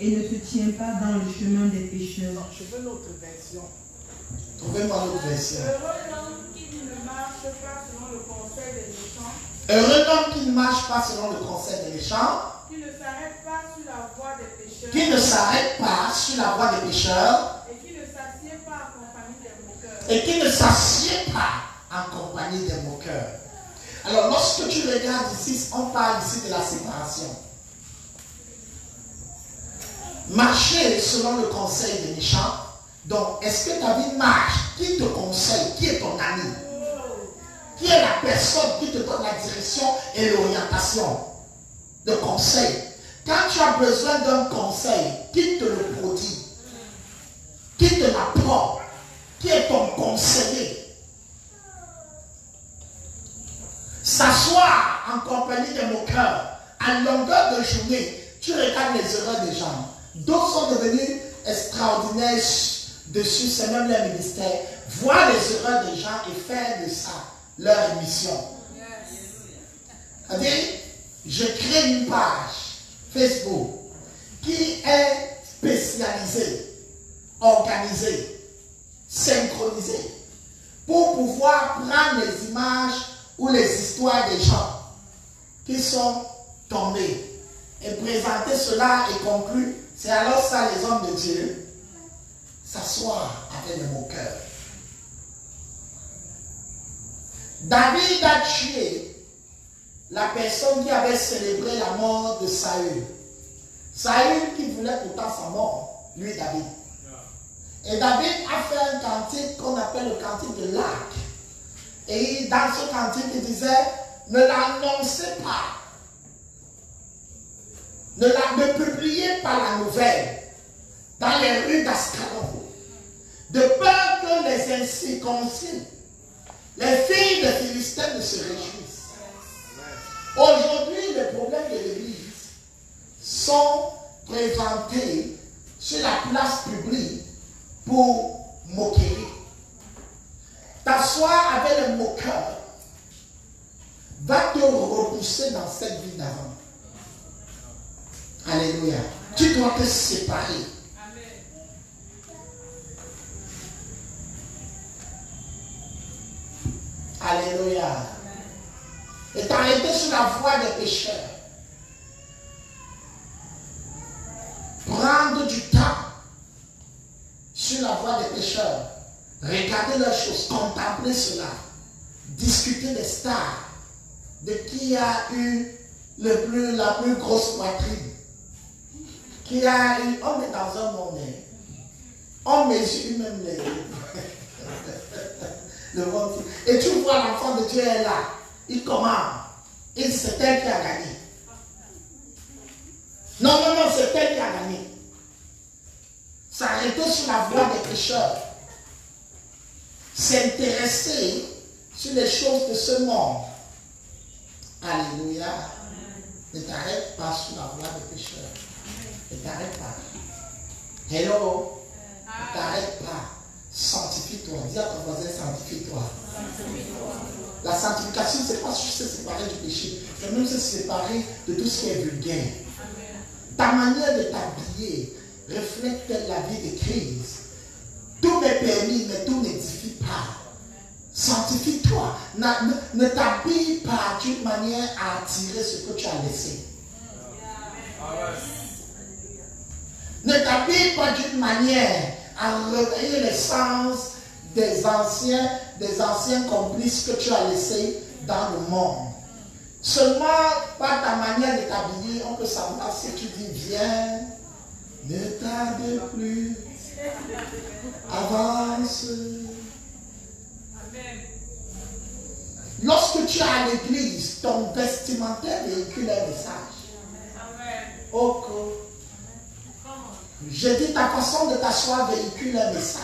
et ne se tient pas dans le chemin des pécheurs. Non, je veux l'autre version. Trouvez-moi l'autre version. Heureux l'homme qui ne marche pas selon le conseil des méchants. Heureux l'homme qui ne marche pas selon le conseil des méchants. Qui ne s'arrête pas sur la voie des pécheurs. Qui ne s'arrête pas sur la voie des pécheurs. Et qui ne s'assied pas en compagnie des moqueurs. Et qui ne s'assied pas en compagnie des moqueurs. Alors, lorsque tu regardes ici, on parle ici de la séparation. Marcher selon le conseil des méchants. Donc, est-ce que ta vie marche? Qui te conseille? Qui est ton ami? Qui est la personne qui te donne la direction et l'orientation? Le conseil. Quand tu as besoin d'un conseil, qui te le produit? Qui te l'apporte? Qui est ton conseiller? S'asseoir en compagnie des moqueurs, à longueur de journée, tu regardes les erreurs des gens. D'autres sont devenus extraordinaires dessus, c'est même leur ministère. Voir les erreurs des gens et faire de ça leur mission. C'est-à-dire, je crée une page Facebook qui est spécialisée, organisée, synchronisée, pour pouvoir prendre les images ou les histoires des gens qui sont tombés et présenter cela et conclure. C'est alors ça les hommes de Dieu s'asseoir avec le moqueur. David a tué la personne qui avait célébré la mort de Saül. Saül qui voulait pourtant sa mort, lui David. Et David a fait un cantique qu'on appelle le cantique de l'arc. Et dans ce cantique, il disait, ne l'annoncez pas. Ne publiez pas la nouvelle dans les rues d'Ascalon. incirconcis. Les filles des Philistins ne se réjouissent. Aujourd'hui, les problèmes de l'église sont présentés sur la place publique pour moquerie. T'asseoir avec les moqueurs va te repousser dans cette vie d'avant. Alléluia. Tu dois te séparer. Alléluia. Et t'arrêter sur la voie des pécheurs. Prendre du temps sur la voie des pécheurs. Regarder leurs choses, contempler cela. Discuter des stars. De qui a eu la plus grosse poitrine. Qui a eu, on est dans un monde. On mesure même le monde. Et tu vois l'enfant de Dieu est là. Il commande. Et c'est elle qui a gagné. Non, c'est elle qui a gagné. S'arrêter sur la voie des pécheurs. S'intéresser sur les choses de ce monde. Alléluia. Ne t'arrête pas sur la voie des pécheurs. Ne t'arrête pas. Hello. Ne t'arrête pas. Sanctifie-toi. Dis à ton voisin, sanctifie-toi. La sanctification, ce n'est pas juste se séparer du péché, mais même se séparer de tout ce qui est vulgaire. Ta manière de t'habiller reflète la vie de Christ. Tout m'est permis, mais tout n'édifie pas. Sanctifie-toi. Ne t'habille pas d'une manière à attirer ce que tu as laissé. Ne t'habille pas d'une manière à réveiller les sens des anciens complices que tu as laissés dans le monde. Seulement par ta manière de t'habiller, on peut savoir si tu dis viens, ne tarde plus, avance. Amen. Lorsque tu es à l'église, ton vestimentaire véhicule un message. Amen. Ok. Je dis ta façon de t'asseoir véhicule un message.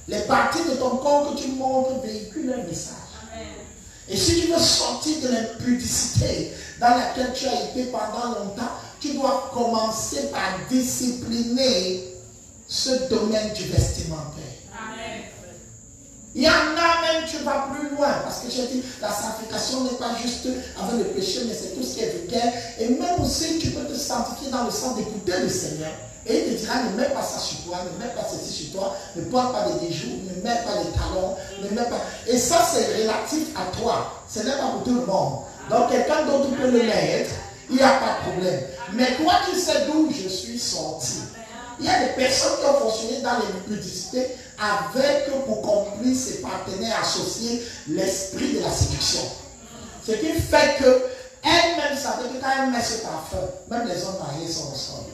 Les parties de ton corps que tu montres véhiculent un message. Amen. Et si tu veux sortir de l'impudicité dans laquelle tu as été pendant longtemps, tu dois commencer par discipliner ce domaine du vestimentaire. Amen. Il y en a même, tu vas plus loin, parce que j'ai dit, la sanctification n'est pas juste avec le péché, mais c'est tout ce qui est vulgaire. Et même aussi, tu peux te sanctifier dans le sens d'écouter le Seigneur. Et il te dira, ne mets pas ça sur toi, ne mets pas ceci sur toi, ne porte pas des bijoux, ne mets pas les talons, ne mets pas... Et ça, c'est relatif à toi. Ce n'est pas pour tout le monde. Donc, quelqu'un d'autre peut le mettre, il n'y a pas de problème. Mais toi, tu sais d'où je suis sorti. Il y a des personnes qui ont fonctionné dans l'impudicité avec pour complice et partenaires associés l'esprit de la séduction. Ce qui fait qu'elle-même savait que quand elle met ce parfum, même les hommes mariés sont ensemble.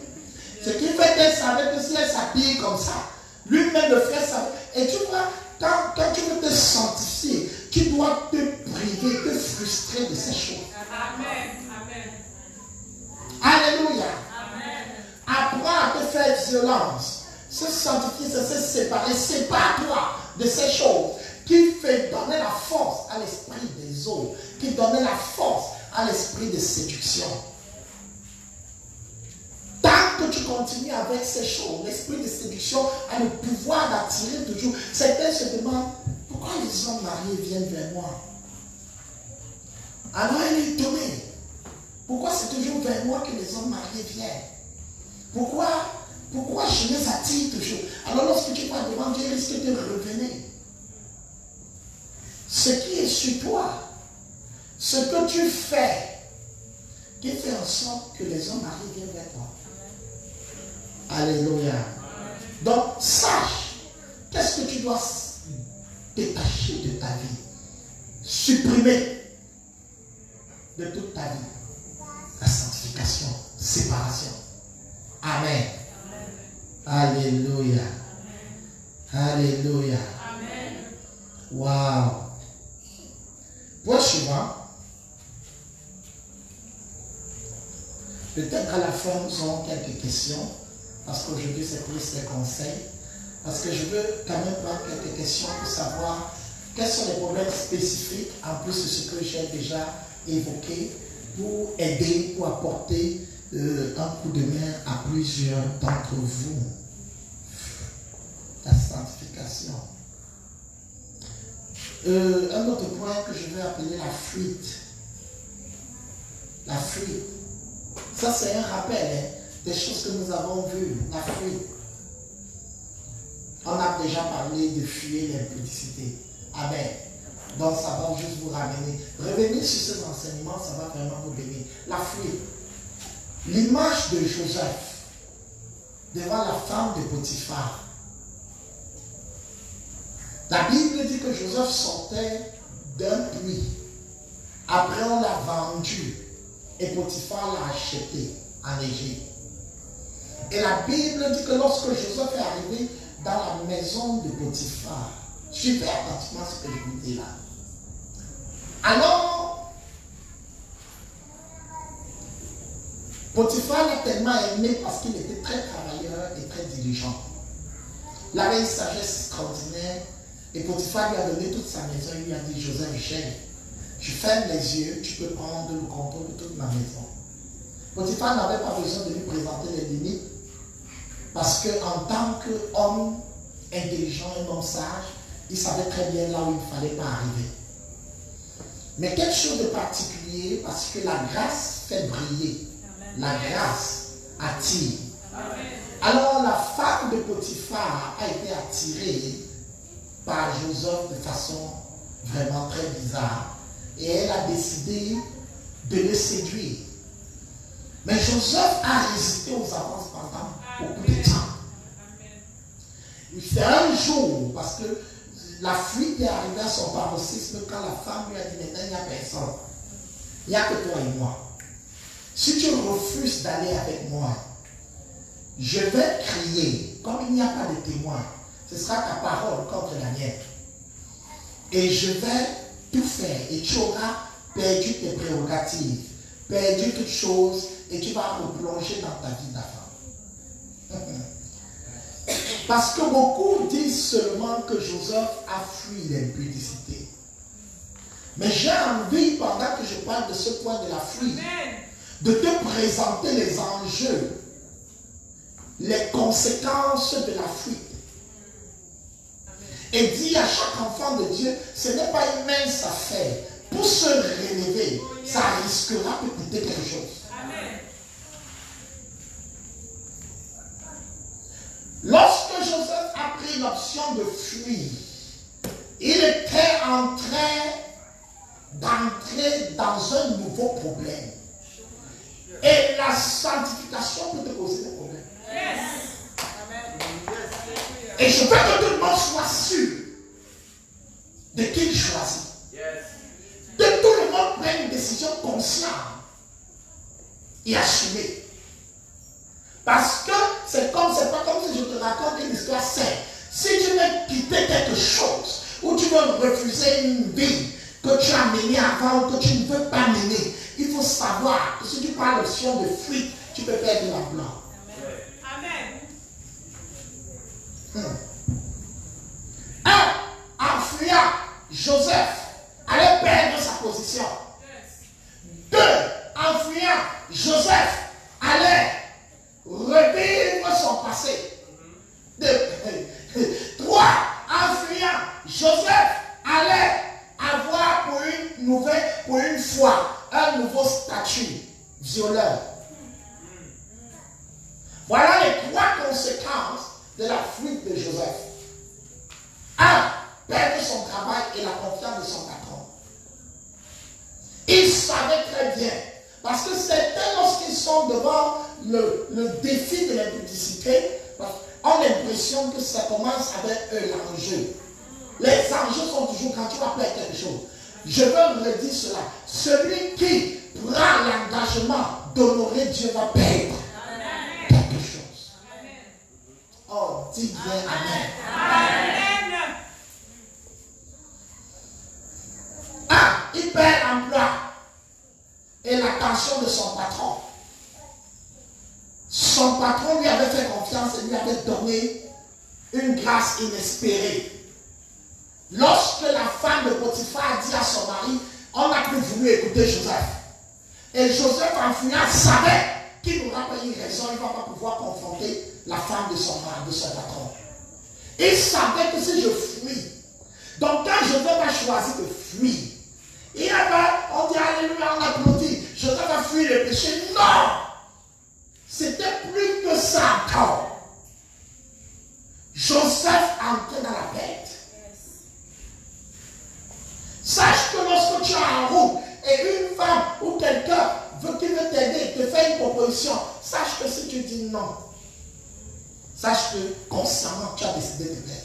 Ce qui fait qu'elle savait que si elle s'habille comme ça, lui-même le frère savait. Et tu vois, quand tu veux te sanctifier, tu dois te priver, te frustrer de ces choses. Amen. Amen. Alléluia. Amen. Apprends à te faire violence. Se sanctifier, c'est se séparer. Sépare-toi de ces choses qui fait donner la force à l'esprit des autres, qui donnent la force à l'esprit de séduction. Tant que tu continues avec ces choses, l'esprit de séduction a le pouvoir d'attirer toujours. Certains se demandent, pourquoi les hommes mariés viennent vers moi? Alors elle est étonnée. Pourquoi c'est toujours vers moi que les hommes mariés viennent? Pourquoi je les attire toujours? Alors lorsque tu vas devant Dieu, il risque de revenir. Ce qui est sur toi, ce que tu fais, qui fait en sorte que les hommes mariés viennent vers toi. Alléluia. Donc, sache, qu'est-ce que tu dois détacher de ta vie? Supprimer de toute ta vie. La sanctification, séparation. Amen. Alléluia. Alléluia. Wow. Point suivant. Peut-être à la fin, nous aurons quelques questions. Parce qu'aujourd'hui, c'est plus des conseils. Parce que je veux quand même prendre quelques questions pour savoir quels sont les problèmes spécifiques, en plus de ce que j'ai déjà évoqué, pour aider, pour apporter un coup de main à plusieurs d'entre vous. La sanctification. Un autre point que je vais appeler la fuite. La fuite. Ça, c'est un rappel des choses que nous avons vues. La fuite. On a déjà parlé de fuir l'impudicité. Amen. Donc, ça va juste vous ramener. Revenez sur ces enseignements, ça va vraiment vous bénir. La fuite. L'image de Joseph devant la femme de Potiphar. La Bible dit que Joseph sortait d'un puits. Après, on l'a vendu. Et Potiphar l'a acheté en Égypte. Et la Bible dit que lorsque Joseph est arrivé dans la maison de Potiphar, suivez attentivement ce que je vous dis là. Alors, Potiphar l'a tellement aimé parce qu'il était très travailleur et très diligent. Il avait une sagesse extraordinaire. Et Potiphar lui a donné toute sa maison. Il lui a dit, Joseph, tu fermes les yeux, tu peux prendre le contrôle de toute ma maison. Potiphar n'avait pas besoin de lui présenter les limites. Parce qu'en tant qu'homme intelligent, un homme sage, il savait très bien là où il ne fallait pas arriver. Mais quelque chose de particulier, parce que la grâce fait briller. La grâce attire. Alors la femme de Potiphar a été attirée par Joseph de façon vraiment très bizarre. Et elle a décidé de le séduire. Mais Joseph a résisté aux avances pendant beaucoup de temps. C'est un jour, parce que la fuite est arrivée à son paroxysme quand la femme lui a dit, maintenant il n'y a personne. Il n'y a que toi et moi. Si tu refuses d'aller avec moi, je vais crier, comme il n'y a pas de témoin, ce sera ta parole contre la mienne. Et je vais tout faire, et tu auras perdu tes prérogatives, perdu toutes choses, et tu vas replonger dans ta vie d'avant. Parce que beaucoup disent seulement que Joseph a fui l'impudicité. Mais j'ai envie, pendant que je parle de ce point de la fuite, de te présenter les enjeux, les conséquences de la fuite. Et dire à chaque enfant de Dieu, ce n'est pas une mince affaire. Pour se relever, ça risquera de coûter quelque chose. Amen. Lorsque Joseph a pris l'option de fuir, il était en train d'entrer dans un nouveau problème. Et la sanctification peut te poser des problèmes. Yes. Et je veux que tout le monde soit sûr de qui il choisit. Yes. De tout le monde prenne une décision consciente et assumée. Parce que c'est pas comme si je te raconte une histoire simple. Si tu veux quitter quelque chose, ou tu veux refuser une vie que tu as menée avant ou que tu ne veux pas mener, il faut savoir que si tu prends l'option de fuite, tu peux perdre la blanc. Amen. En fuyant, Joseph allait perdre sa position. 2, en fuyant, Joseph allait revivre son passé. 3, en fuyant, Joseph allait avoir pour une fois un nouveau statut, violeur. Voilà les 3 conséquences de la fuite de Joseph. 1, perdre son travail et la confiance de son patron. Il savait très bien, parce que c'était lorsqu'ils sont devant le défi de l'impudicité, on a l'impression que ça commence avec l'enjeu. Les enjeux sont toujours quand tu vas perdre quelque chose. Je veux redire cela. Celui qui prend l'engagement d'honorer Dieu va perdre quelque chose. Oh, dis bien Amen. Amen. Il perd l'emploi et l'attention de son patron. Son patron lui avait fait confiance et lui avait donné une grâce inespérée. Lorsque la femme de Potiphar dit à son mari, on n'a plus voulu écouter Joseph. Et Joseph, en fuyant, savait qu'il n'aura pas eu raison, il ne va pas pouvoir confronter la femme de son patron. Il savait que si je fuis, donc quand Joseph a choisi de fuir, on dit alléluia, on applaudit, Joseph a fui le péché. Non! C'était plus que ça encore. Joseph entrait dans la bête. Sache que lorsque tu es en route et une femme ou quelqu'un qui veut t'aider, te fait une proposition, sache que si tu dis non, sache que consciemment tu as décidé de perdre.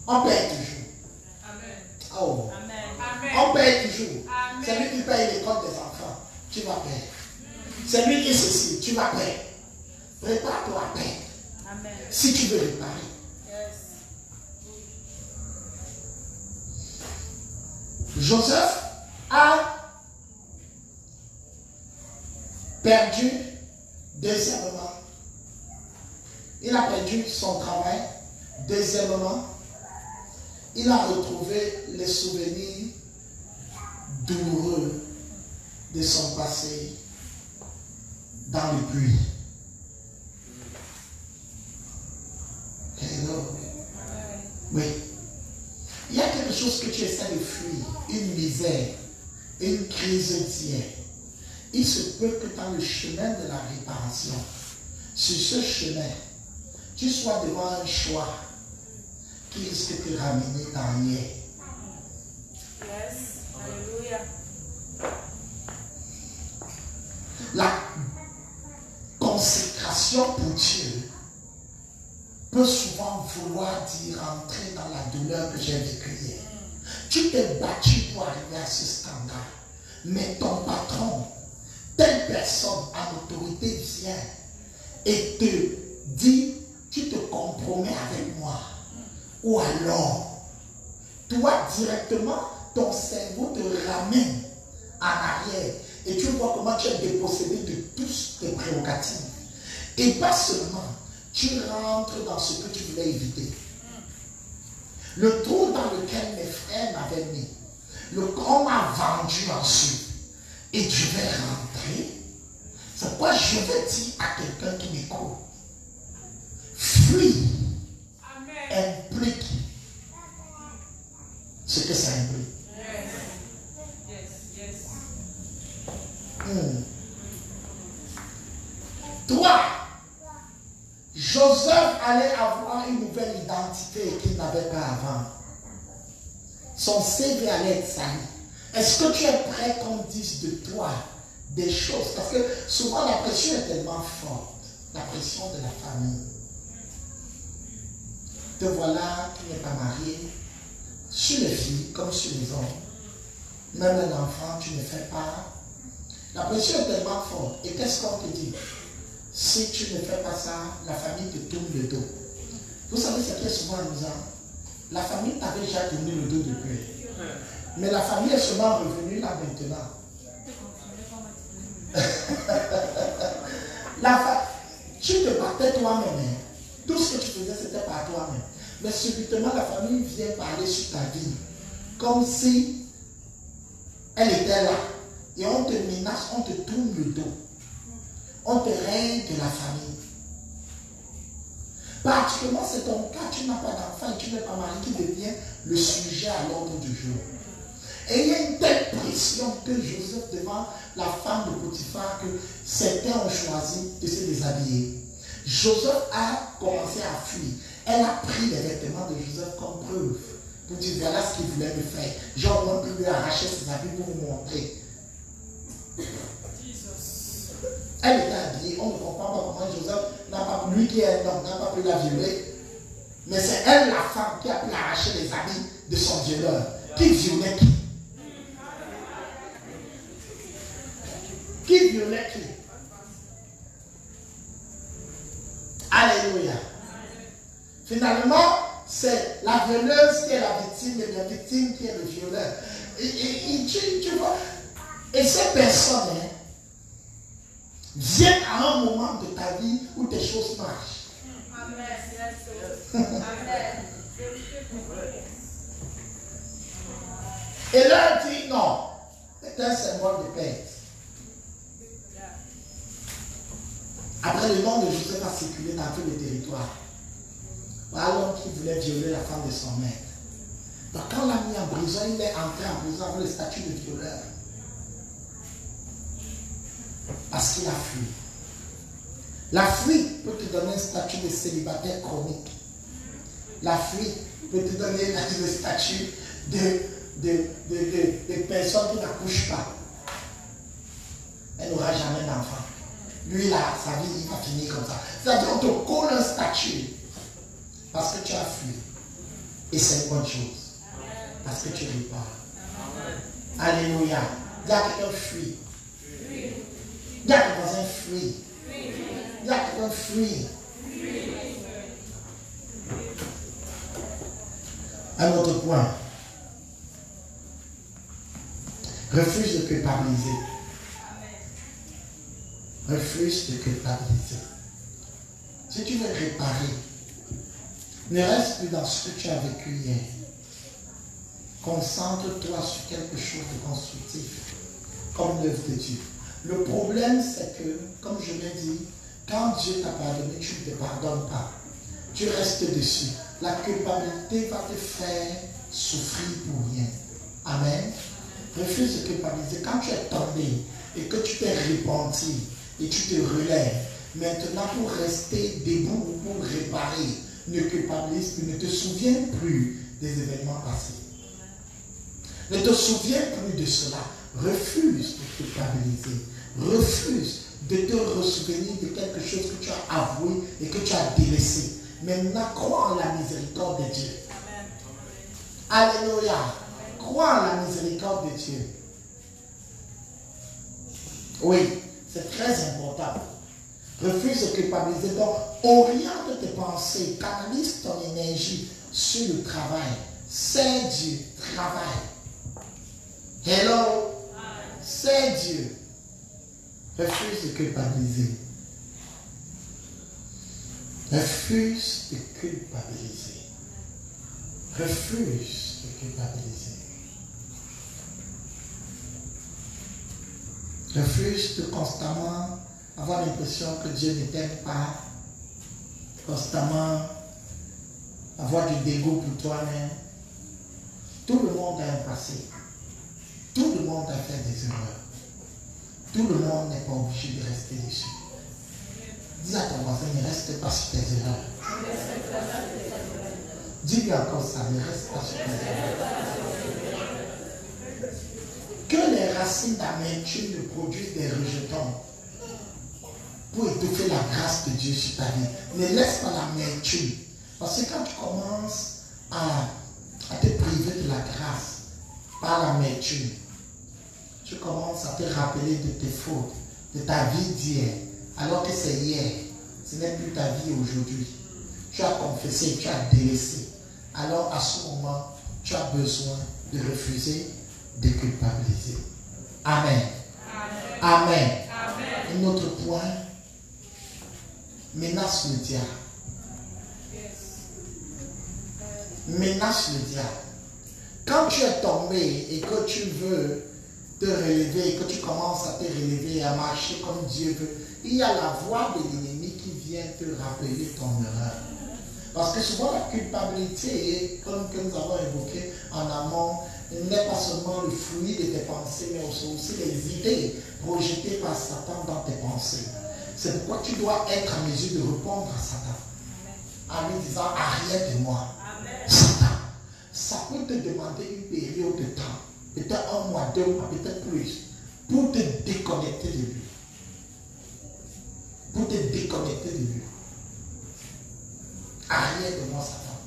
On paye toujours. Amen. Oh. Amen. On paye toujours. Amen. C'est lui qui paye l'école des enfants, tu vas payer. C'est lui qui ceci, tu vas payer. Prépare-toi à payer. Amen. Si tu veux réparer. Joseph a perdu, deuxièmement, il a perdu son travail, deuxièmement, il a retrouvé les souvenirs douloureux de son passé dans le puits. Hello. Oui. Il y a quelque chose que tu essaies de fuir, une misère, une crise d'hier. Il se peut que dans le chemin de la réparation, sur ce chemin, tu sois devant un choix qui risque de te ramener dans hier. Yes. Alléluia. La consécration pour Dieu peut souvent vouloir dire entrer dans la douleur que j'ai vécue hier. Tu t'es battu pour arriver à ce scandale, mais ton patron, telle personne en autorité vient et te dit, tu te compromets avec moi. Ou alors, toi directement, ton cerveau te ramène en arrière et tu vois comment tu es dépossédé de toutes tes prérogatives. Et pas seulement, tu rentres dans ce que tu voulais éviter. Le trou dans lequel mes frères m'avaient mis, on m'a vendu ensuite. Et je vais rentrer. C'est pourquoi je vais dire à quelqu'un qui m'écoute, fuis implique ce que ça implique. Toi, Joseph allait avoir une nouvelle identité qu'il n'avait pas avant. Son CV allait être sali. Est-ce que tu es prêt qu'on dise de toi des choses? Parce que souvent la pression est tellement forte. La pression de la famille. Te voilà, tu n'es pas marié. Sur les filles comme sur les hommes. Même un enfant, tu ne fais pas. La pression est tellement forte. Et qu'est-ce qu'on te dit? Si tu ne fais pas ça, la famille te tourne le dos. Vous savez ce qui est souvent amusant? La famille t'avait déjà tourné le dos depuis. Mais la famille est seulement revenue là maintenant. Tu te battais toi-même. Tout ce que tu faisais, c'était par toi-même. Mais subitement, la famille vient parler sur ta vie. Comme si elle était là. Et on te menace, on te tourne le dos. On te règne de la famille. Particulièrement, c'est ton cas, tu n'as pas d'enfant et tu n'es pas marié qui devient le sujet à l'ordre du jour. Et il y a une telle pression que Joseph, devant la femme de Potiphar, que certains ont choisi de se déshabiller. Joseph a commencé à fuir. Elle a pris les vêtements de Joseph comme preuve. Pour dire, voilà ce qu'il voulait me faire. J'ai au moins pu lui arracher ses habits pour vous montrer. Elle était habillée, on ne comprend pas comment Joseph n'a pas, lui qui est un homme, n'a pas pu la violer. Mais c'est elle, la femme, qui a pu arracher les habits de son violeur. Qui violait qui? Qui violait qui? Alléluia. Finalement, c'est la violeuse qui est la victime et la victime qui est le violeur. Et tu vois, et ces personnes viennent à un moment de ta vie où tes choses marchent. Et là, il dit non. C'est un symbole de paix. Après, le nom de Joseph a circulé dans tout le territoire. Voilà l'homme qui voulait violer la femme de son maître. Donc quand on l'a mis en prison, il est entré en prison avec le statut de violeur. Parce qu'il a fui. La fuite peut te donner un statut de célibataire chronique. La fuite peut te donner le statut de personne qui n'accouche pas. Elle n'aura jamais d'enfant. Lui, là, sa vie, il va finir comme ça. C'est-à-dire qu'on te colle un statut parce que tu as fui. Et c'est une bonne chose. Parce que tu répares. Alléluia. Dis à quelqu'un fuit. Dis à ton voisin fuit. Dis à quelqu'un fuit. Un autre point. Refuse de culpabiliser. Refuse de culpabiliser. Si tu veux réparer, ne reste plus dans ce que tu as vécu hier. Concentre-toi sur quelque chose de constructif, comme l'œuvre de Dieu. Le problème, c'est que, comme je l'ai dit, quand Dieu t'a pardonné, tu ne te pardonnes pas. Tu restes dessus. La culpabilité va te faire souffrir pour rien. Amen. Refuse de culpabiliser. Quand tu es tombé et que tu t'es repenti et tu te relèves, maintenant pour rester debout ou pour réparer, ne culpabilise plus, ne te souviens plus des événements passés. Ne te souviens plus de cela. Refuse de culpabiliser. Refuse de te ressouvenir de quelque chose que tu as avoué et que tu as délaissé. Maintenant, crois en la miséricorde de Dieu. Amen. Alléluia. Crois en la miséricorde de Dieu. Oui, c'est très important. Refuse de culpabiliser. Donc, oriente tes pensées, canalise ton énergie sur le travail. C'est Dieu, travail. Hello, c'est Dieu. Refuse de culpabiliser. Refuse de culpabiliser. Refuse de culpabiliser. Refuse de constamment avoir l'impression que Dieu ne t'aime pas. Constamment avoir du dégoût pour toi-même. Tout le monde a un passé. Tout le monde a fait des erreurs. Tout le monde n'est pas obligé de rester dessus. Dis à ton voisin, ne reste pas sur tes erreurs. Dis-lui encore ça, ne reste pas sur tes erreurs. Que les racines d'amertume ne produisent des rejetons pour étouffer la grâce de Dieu sur ta vie. Ne laisse pas l'amertume. Parce que quand tu commences à te priver de la grâce par l'amertume, tu commences à te rappeler de tes fautes, de ta vie d'hier, alors que c'est hier. Ce n'est plus ta vie aujourd'hui. Tu as confessé, tu as délaissé. Alors à ce moment, tu as besoin de refuser de culpabiliser. Amen. Amen. Amen. Amen. Un autre point, menace le diable. Menace le diable. Quand tu es tombé et que tu veux te relever, et que tu commences à te relever et à marcher comme Dieu veut, il y a la voix de l'ennemi qui vient te rappeler ton erreur. Parce que souvent la culpabilité, comme que nous avons évoqué en amont, n'est pas seulement le fruit de tes pensées, mais aussi les idées projetées par Satan dans tes pensées. C'est pourquoi tu dois être en mesure de répondre à Satan. En lui disant, arrête de moi. Satan, ça peut te demander une période de temps. Peut-être 1 mois, 2 mois, peut-être plus, pour te déconnecter de lui. Pour te déconnecter de lui. Arrière de moi, Satan.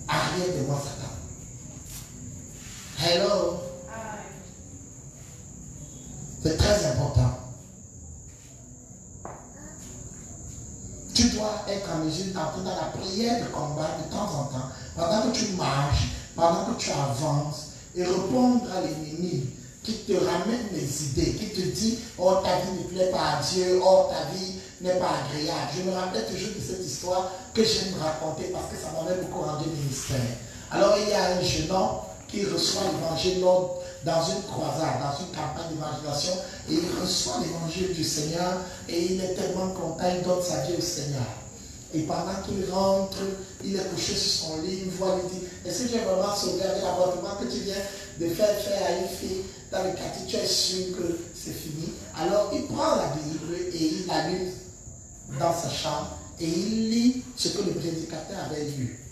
Arrière de moi, Satan. Hello. C'est très important. Tu dois être en mesure d'entrer dans la prière de combat de temps en temps, pendant que tu marches, pendant que tu avances, et répondre à l'ennemi qui te ramène les idées, qui te dit « Oh, ta vie ne plaît pas à Dieu, oh, ta vie n'est pas agréable ». Je me rappelle toujours de cette histoire que j'aime raconter parce que ça m'avait beaucoup rendu ministère. Alors, il y a un jeune homme qui reçoit l'évangile dans une croisade, dans une campagne d'évangélisation, et il reçoit l'évangile du Seigneur, et il est tellement content, il donne sa vie au Seigneur. Et pendant qu'il rentre, il est couché sur son lit, une voix lui dit « Est-ce que tu es vraiment sauvé avec l'avortement que tu viens de faire à une fille dans le quartier, tu es sûr que c'est fini ?» Alors il prend la Bible et il l'allume dans sa chambre et il lit ce que le prédicateur avait lu.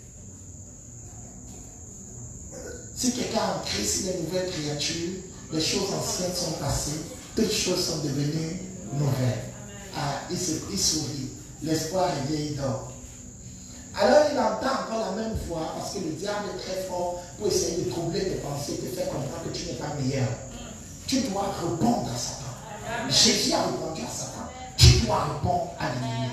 Si quelqu'un en Christ, il est une nouvelle créature, les choses anciennes sont passées, toutes choses sont devenues nouvelles. Ah, il sourit. L'espoir est vieil d'or. Alors il entend encore la même voix parce que le diable est très fort pour essayer de troubler tes pensées, te faire comprendre que tu n'es pas meilleur. Tu dois répondre à Satan. Jésus a répondu à Satan. Tu dois répondre à l'ennemi.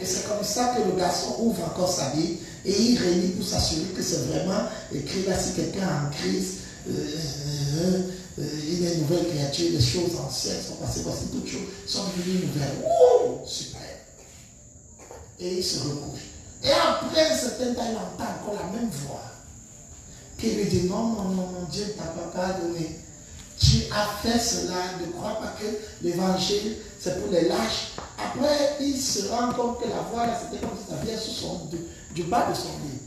Et c'est comme ça que le garçon ouvre encore sa Bible et il relit pour s'assurer que c'est vraiment écrit là. Si quelqu'un est en crise, il est une nouvelle créature, les choses anciennes sont passées, voici toutes choses sont devenues nouvelles. Wouh, super. Et il se recouche. Et après un certain temps, il entend encore la même voix qui lui dit non, mon Dieu ne t'a pas pardonné. Tu as fait cela, ne crois pas que l'évangile c'est pour les lâches. Après, il se rend compte que la voix là, c'était comme si ça vient du bas de son lit.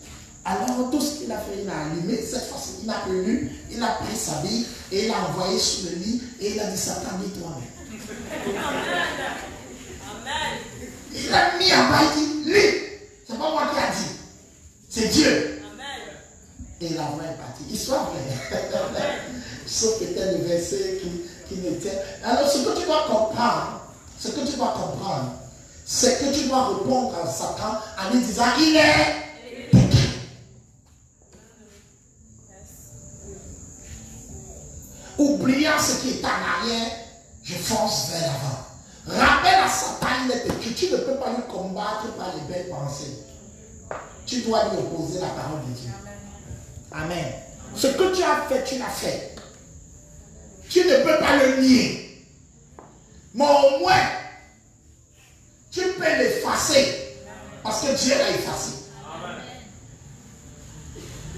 Alors tout ce qu'il a fait, il a allumé. Cette fois-ci, il n'a plus lu, il a pris sa Bible et il l'a envoyé sous le lit et il a dit Satan, lis toi-même. Il a mis en bas, il dit, lis. C'est pas moi qui a dit. C'est Dieu. Amen. Et la voix est partie. Histoire vraie. Sauf que c'était le verset qui n'était. Alors ce que tu dois comprendre, c'est que tu dois répondre à Satan en lui disant, il est écrit. Oubliant ce qui est en arrière, je fonce vers l'avant. Rappelle à Satan, il est écrit. Tu ne peux pas lui combattre par les belles pensées. Tu dois lui opposer la parole de Dieu. Amen. Ce que tu as fait, tu l'as fait. Tu ne peux pas le nier. Mais au moins, tu peux l'effacer. Parce que Dieu l'a effacé.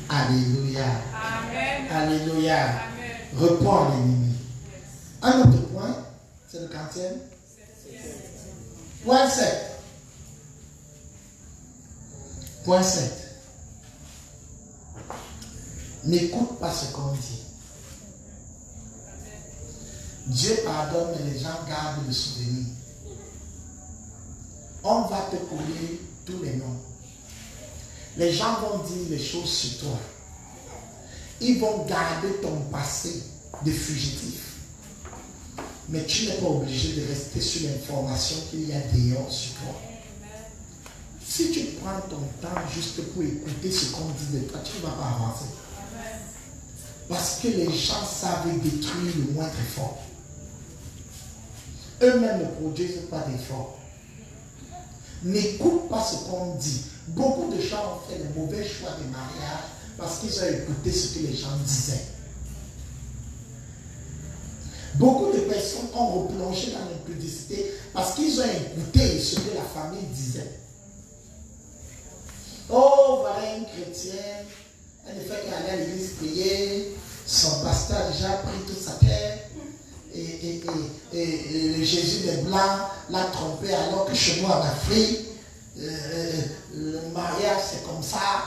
Alléluia. Amen. Alléluia. Amen. Reprends l'ennemi. Un autre point, c'est le 40e. Point 7. Point 7. N'écoute pas ce qu'on dit. Dieu pardonne, mais les gens gardent le souvenir. On va te coller tous les noms. Les gens vont dire les choses sur toi. Ils vont garder ton passé de fugitif. Mais tu n'es pas obligé de rester sur l'information qu'il y a dehors sur toi. Si tu prends ton temps juste pour écouter ce qu'on dit de toi, tu ne vas pas avancer. Parce que les gens savent détruire le moindre effort. Eux-mêmes ne produisent pas d'effort. N'écoute pas ce qu'on dit. Beaucoup de gens ont fait le mauvais choix de mariage parce qu'ils ont écouté ce que les gens disaient. Beaucoup de personnes ont replongé dans l'impudicité parce qu'ils ont écouté ce que la famille disait. Oh, voilà une chrétienne, elle ne fait qu'aller à l'église prier, son pasteur a déjà pris toute sa terre, et le Jésus des Blancs l'a trompé alors que chez nous en Afrique, le mariage c'est comme ça,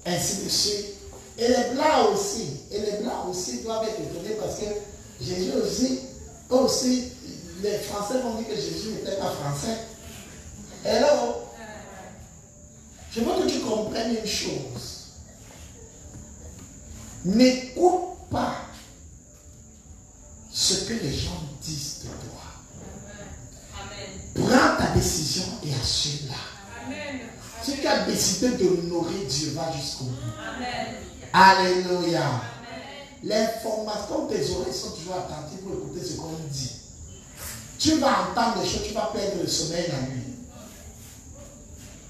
ainsi de suite. Et les Blancs aussi doivent être étonnés parce que Jésus aussi, les Français vont dire que Jésus n'était pas français. Hello? Je veux que tu comprennes une chose. N'écoute pas ce que les gens disent de toi. Amen. Prends ta décision et assume-la. Si tu as décidé de honorer Dieu, va jusqu'au bout. Amen. Alléluia. Amen. L'information, tes oreilles sont toujours attentives pour écouter ce qu'on dit. Tu vas entendre des choses, tu vas perdre le sommeil la nuit.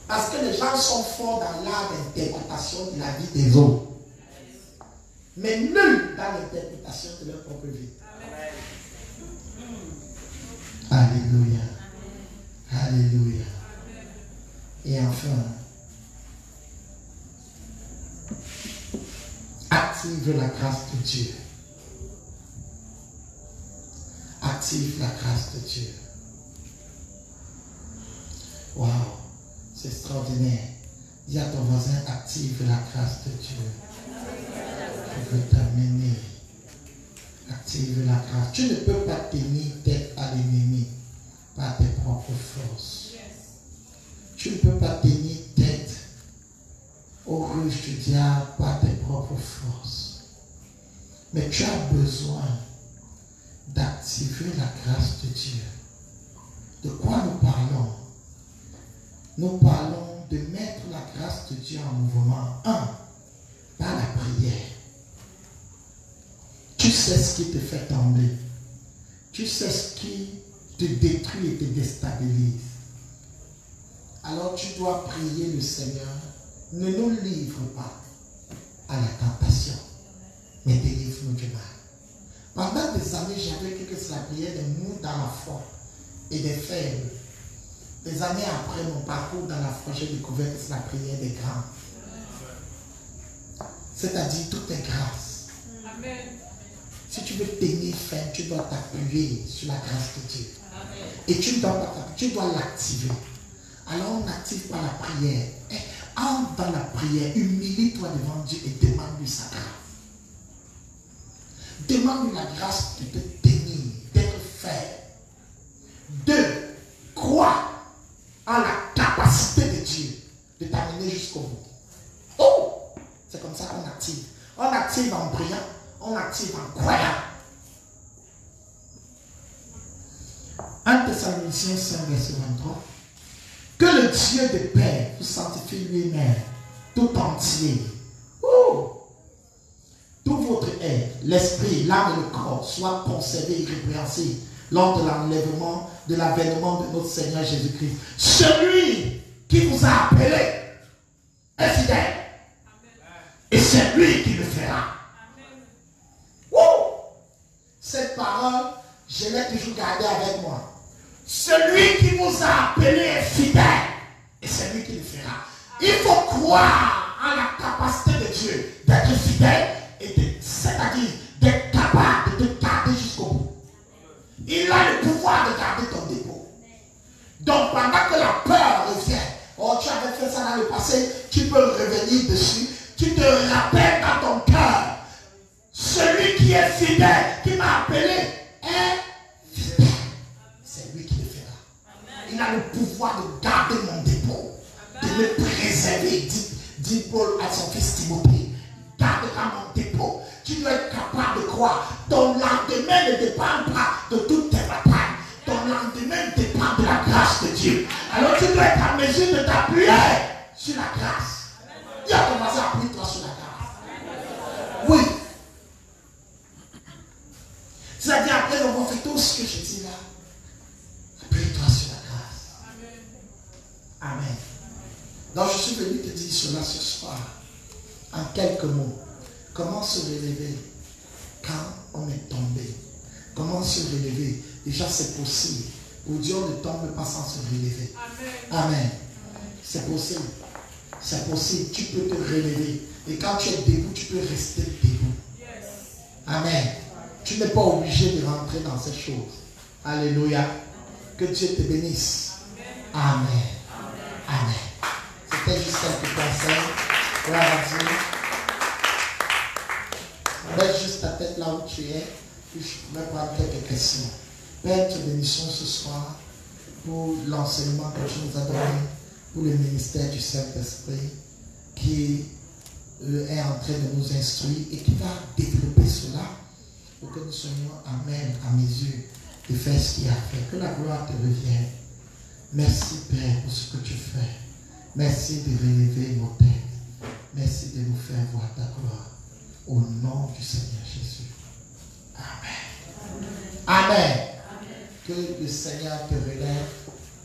Parce que les gens sont forts dans l'art d'interprétation de la vie des autres. mais nul dans l'interprétation de leur propre vie. Alléluia. Alléluia. Et enfin, active la grâce de Dieu. Active la grâce de Dieu. Waouh, c'est extraordinaire. Dis à ton voisin, active la grâce de Dieu. Je veux t'amener. Active la grâce. Tu ne peux pas tenir tête à l'ennemi par tes propres forces. Tu ne peux pas tenir tête au ruche du diable par tes propres forces. Mais tu as besoin d'activer la grâce de Dieu. De quoi nous parlons? Nous parlons de mettre la grâce de Dieu en mouvement. 1. Par la prière. Tu sais ce qui te fait tomber. Tu sais ce qui te détruit et te déstabilise. Alors tu dois prier le Seigneur. Ne nous livre pas à la tentation, mais délivre-nous du mal. Pendant des années, j'avais cru que c'est la prière des mous dans la foi et des faibles. Des années après mon parcours dans la foi, j'ai découvert que c'est la prière des grands. C'est-à-dire, tout est grâce. Amen. Si tu veux tenir ferme, tu dois t'appuyer sur la grâce de Dieu. Amen. Et tu dois l'activer. Alors on active par la prière. Et entre dans la prière, humilie-toi devant Dieu et demande-lui sa grâce. Demande-lui la grâce de te tenir, d'être ferme. 2. Crois en la capacité de Dieu de t'amener jusqu'au bout. Oh! C'est comme ça qu'on active. On active en priant, on active en croyant. 1 Thessaloniciens 5, verset 23. Que le Dieu de paix vous sanctifie lui-même, tout entier. Oh! Tout votre être, l'esprit, l'âme et le corps soient conservés irrépréhensibles lors de l'enlèvement, de l'avènement de notre Seigneur Jésus-Christ. Celui qui vous a appelé est fidèle. Et c'est lui qui le fera. Oh! Cette parole, je l'ai toujours gardée avec moi. Celui qui vous a appelé est fidèle. Et c'est lui qui le fera. Il faut croire en la capacité de Dieu d'être fidèle, c'est-à-dire d'être capable de te garder jusqu'au bout. Il a le pouvoir de garder ton dépôt. Donc pendant que la peur revient, oh tu avais fait ça dans le passé, tu peux revenir dessus, tu te rappelles dans ton cœur, celui qui est fidèle, qui m'a appelé, est fidèle. C'est lui qui le fera. Il a le pouvoir de garder mon dépôt, de le préserver, dit Paul à son fils Timothée. Gardera mon dépôt. Tu dois être capable de croire. Ton lendemain ne dépend pas de toutes tes batailles. Ton lendemain dépend de la grâce de Dieu. Alors tu dois être en mesure de t'appuyer sur la grâce. Il a commencé à appuyer-toi sur la grâce. Oui. C'est-à-dire après avoir fait tout ce que je dis là, appuie-toi sur la grâce. Amen. Donc je suis venu te dire cela ce soir. En quelques mots. Comment se relever quand on est tombé? Comment se relever? Déjà c'est possible. Pour Dieu on ne tombe pas sans se relever. Amen. Amen. C'est possible. C'est possible. Tu peux te relever. Et quand tu es debout, tu peux rester debout. Yes. Amen. Tu n'es pas obligé de rentrer dans ces choses. Alléluia. Que Dieu te bénisse. Amen. Amen. C'était juste quelques conseils. Gloire à Dieu. Mets juste ta tête là où tu es, puis je vais prendre quelques questions. Père, te bénissons ce soir pour l'enseignement que tu nous as donné, pour le ministère du Saint-Esprit qui est en train de nous instruire et qui va développer cela pour que nous soyons à même, à mesure de faire ce qu'il a fait. Que la gloire te revienne. Merci Père pour ce que tu fais. Merci de relever nos têtes. Merci de nous faire voir ta gloire. Au nom du Seigneur Jésus. Amen. Amen. Amen. Que le Seigneur te relève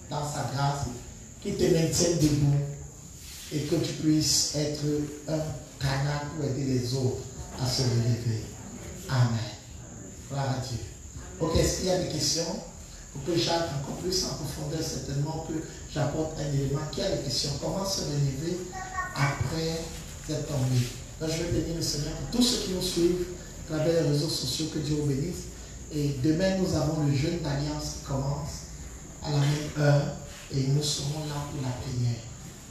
dans sa grâce, qu'il te maintienne debout et que tu puisses être un canal pour aider les autres à se relever. Amen. Gloire à Dieu. Ok, est-ce qu'il y a des questions? Pour que j'aille encore plus en profondeur, certainement que j'apporte un élément. Qui a des questions? Comment se relever après être tombé? Donc je vais bénir le Seigneur pour tous ceux qui nous suivent à travers les réseaux sociaux. Que Dieu vous bénisse. Et demain, nous avons le jeûne d'alliance qui commence à la même heure. Et nous serons là pour la prière.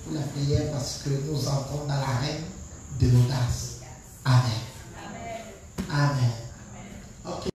Pour la prière parce que nous entrons dans l'arène de l'audace. Amen. Amen. Ok.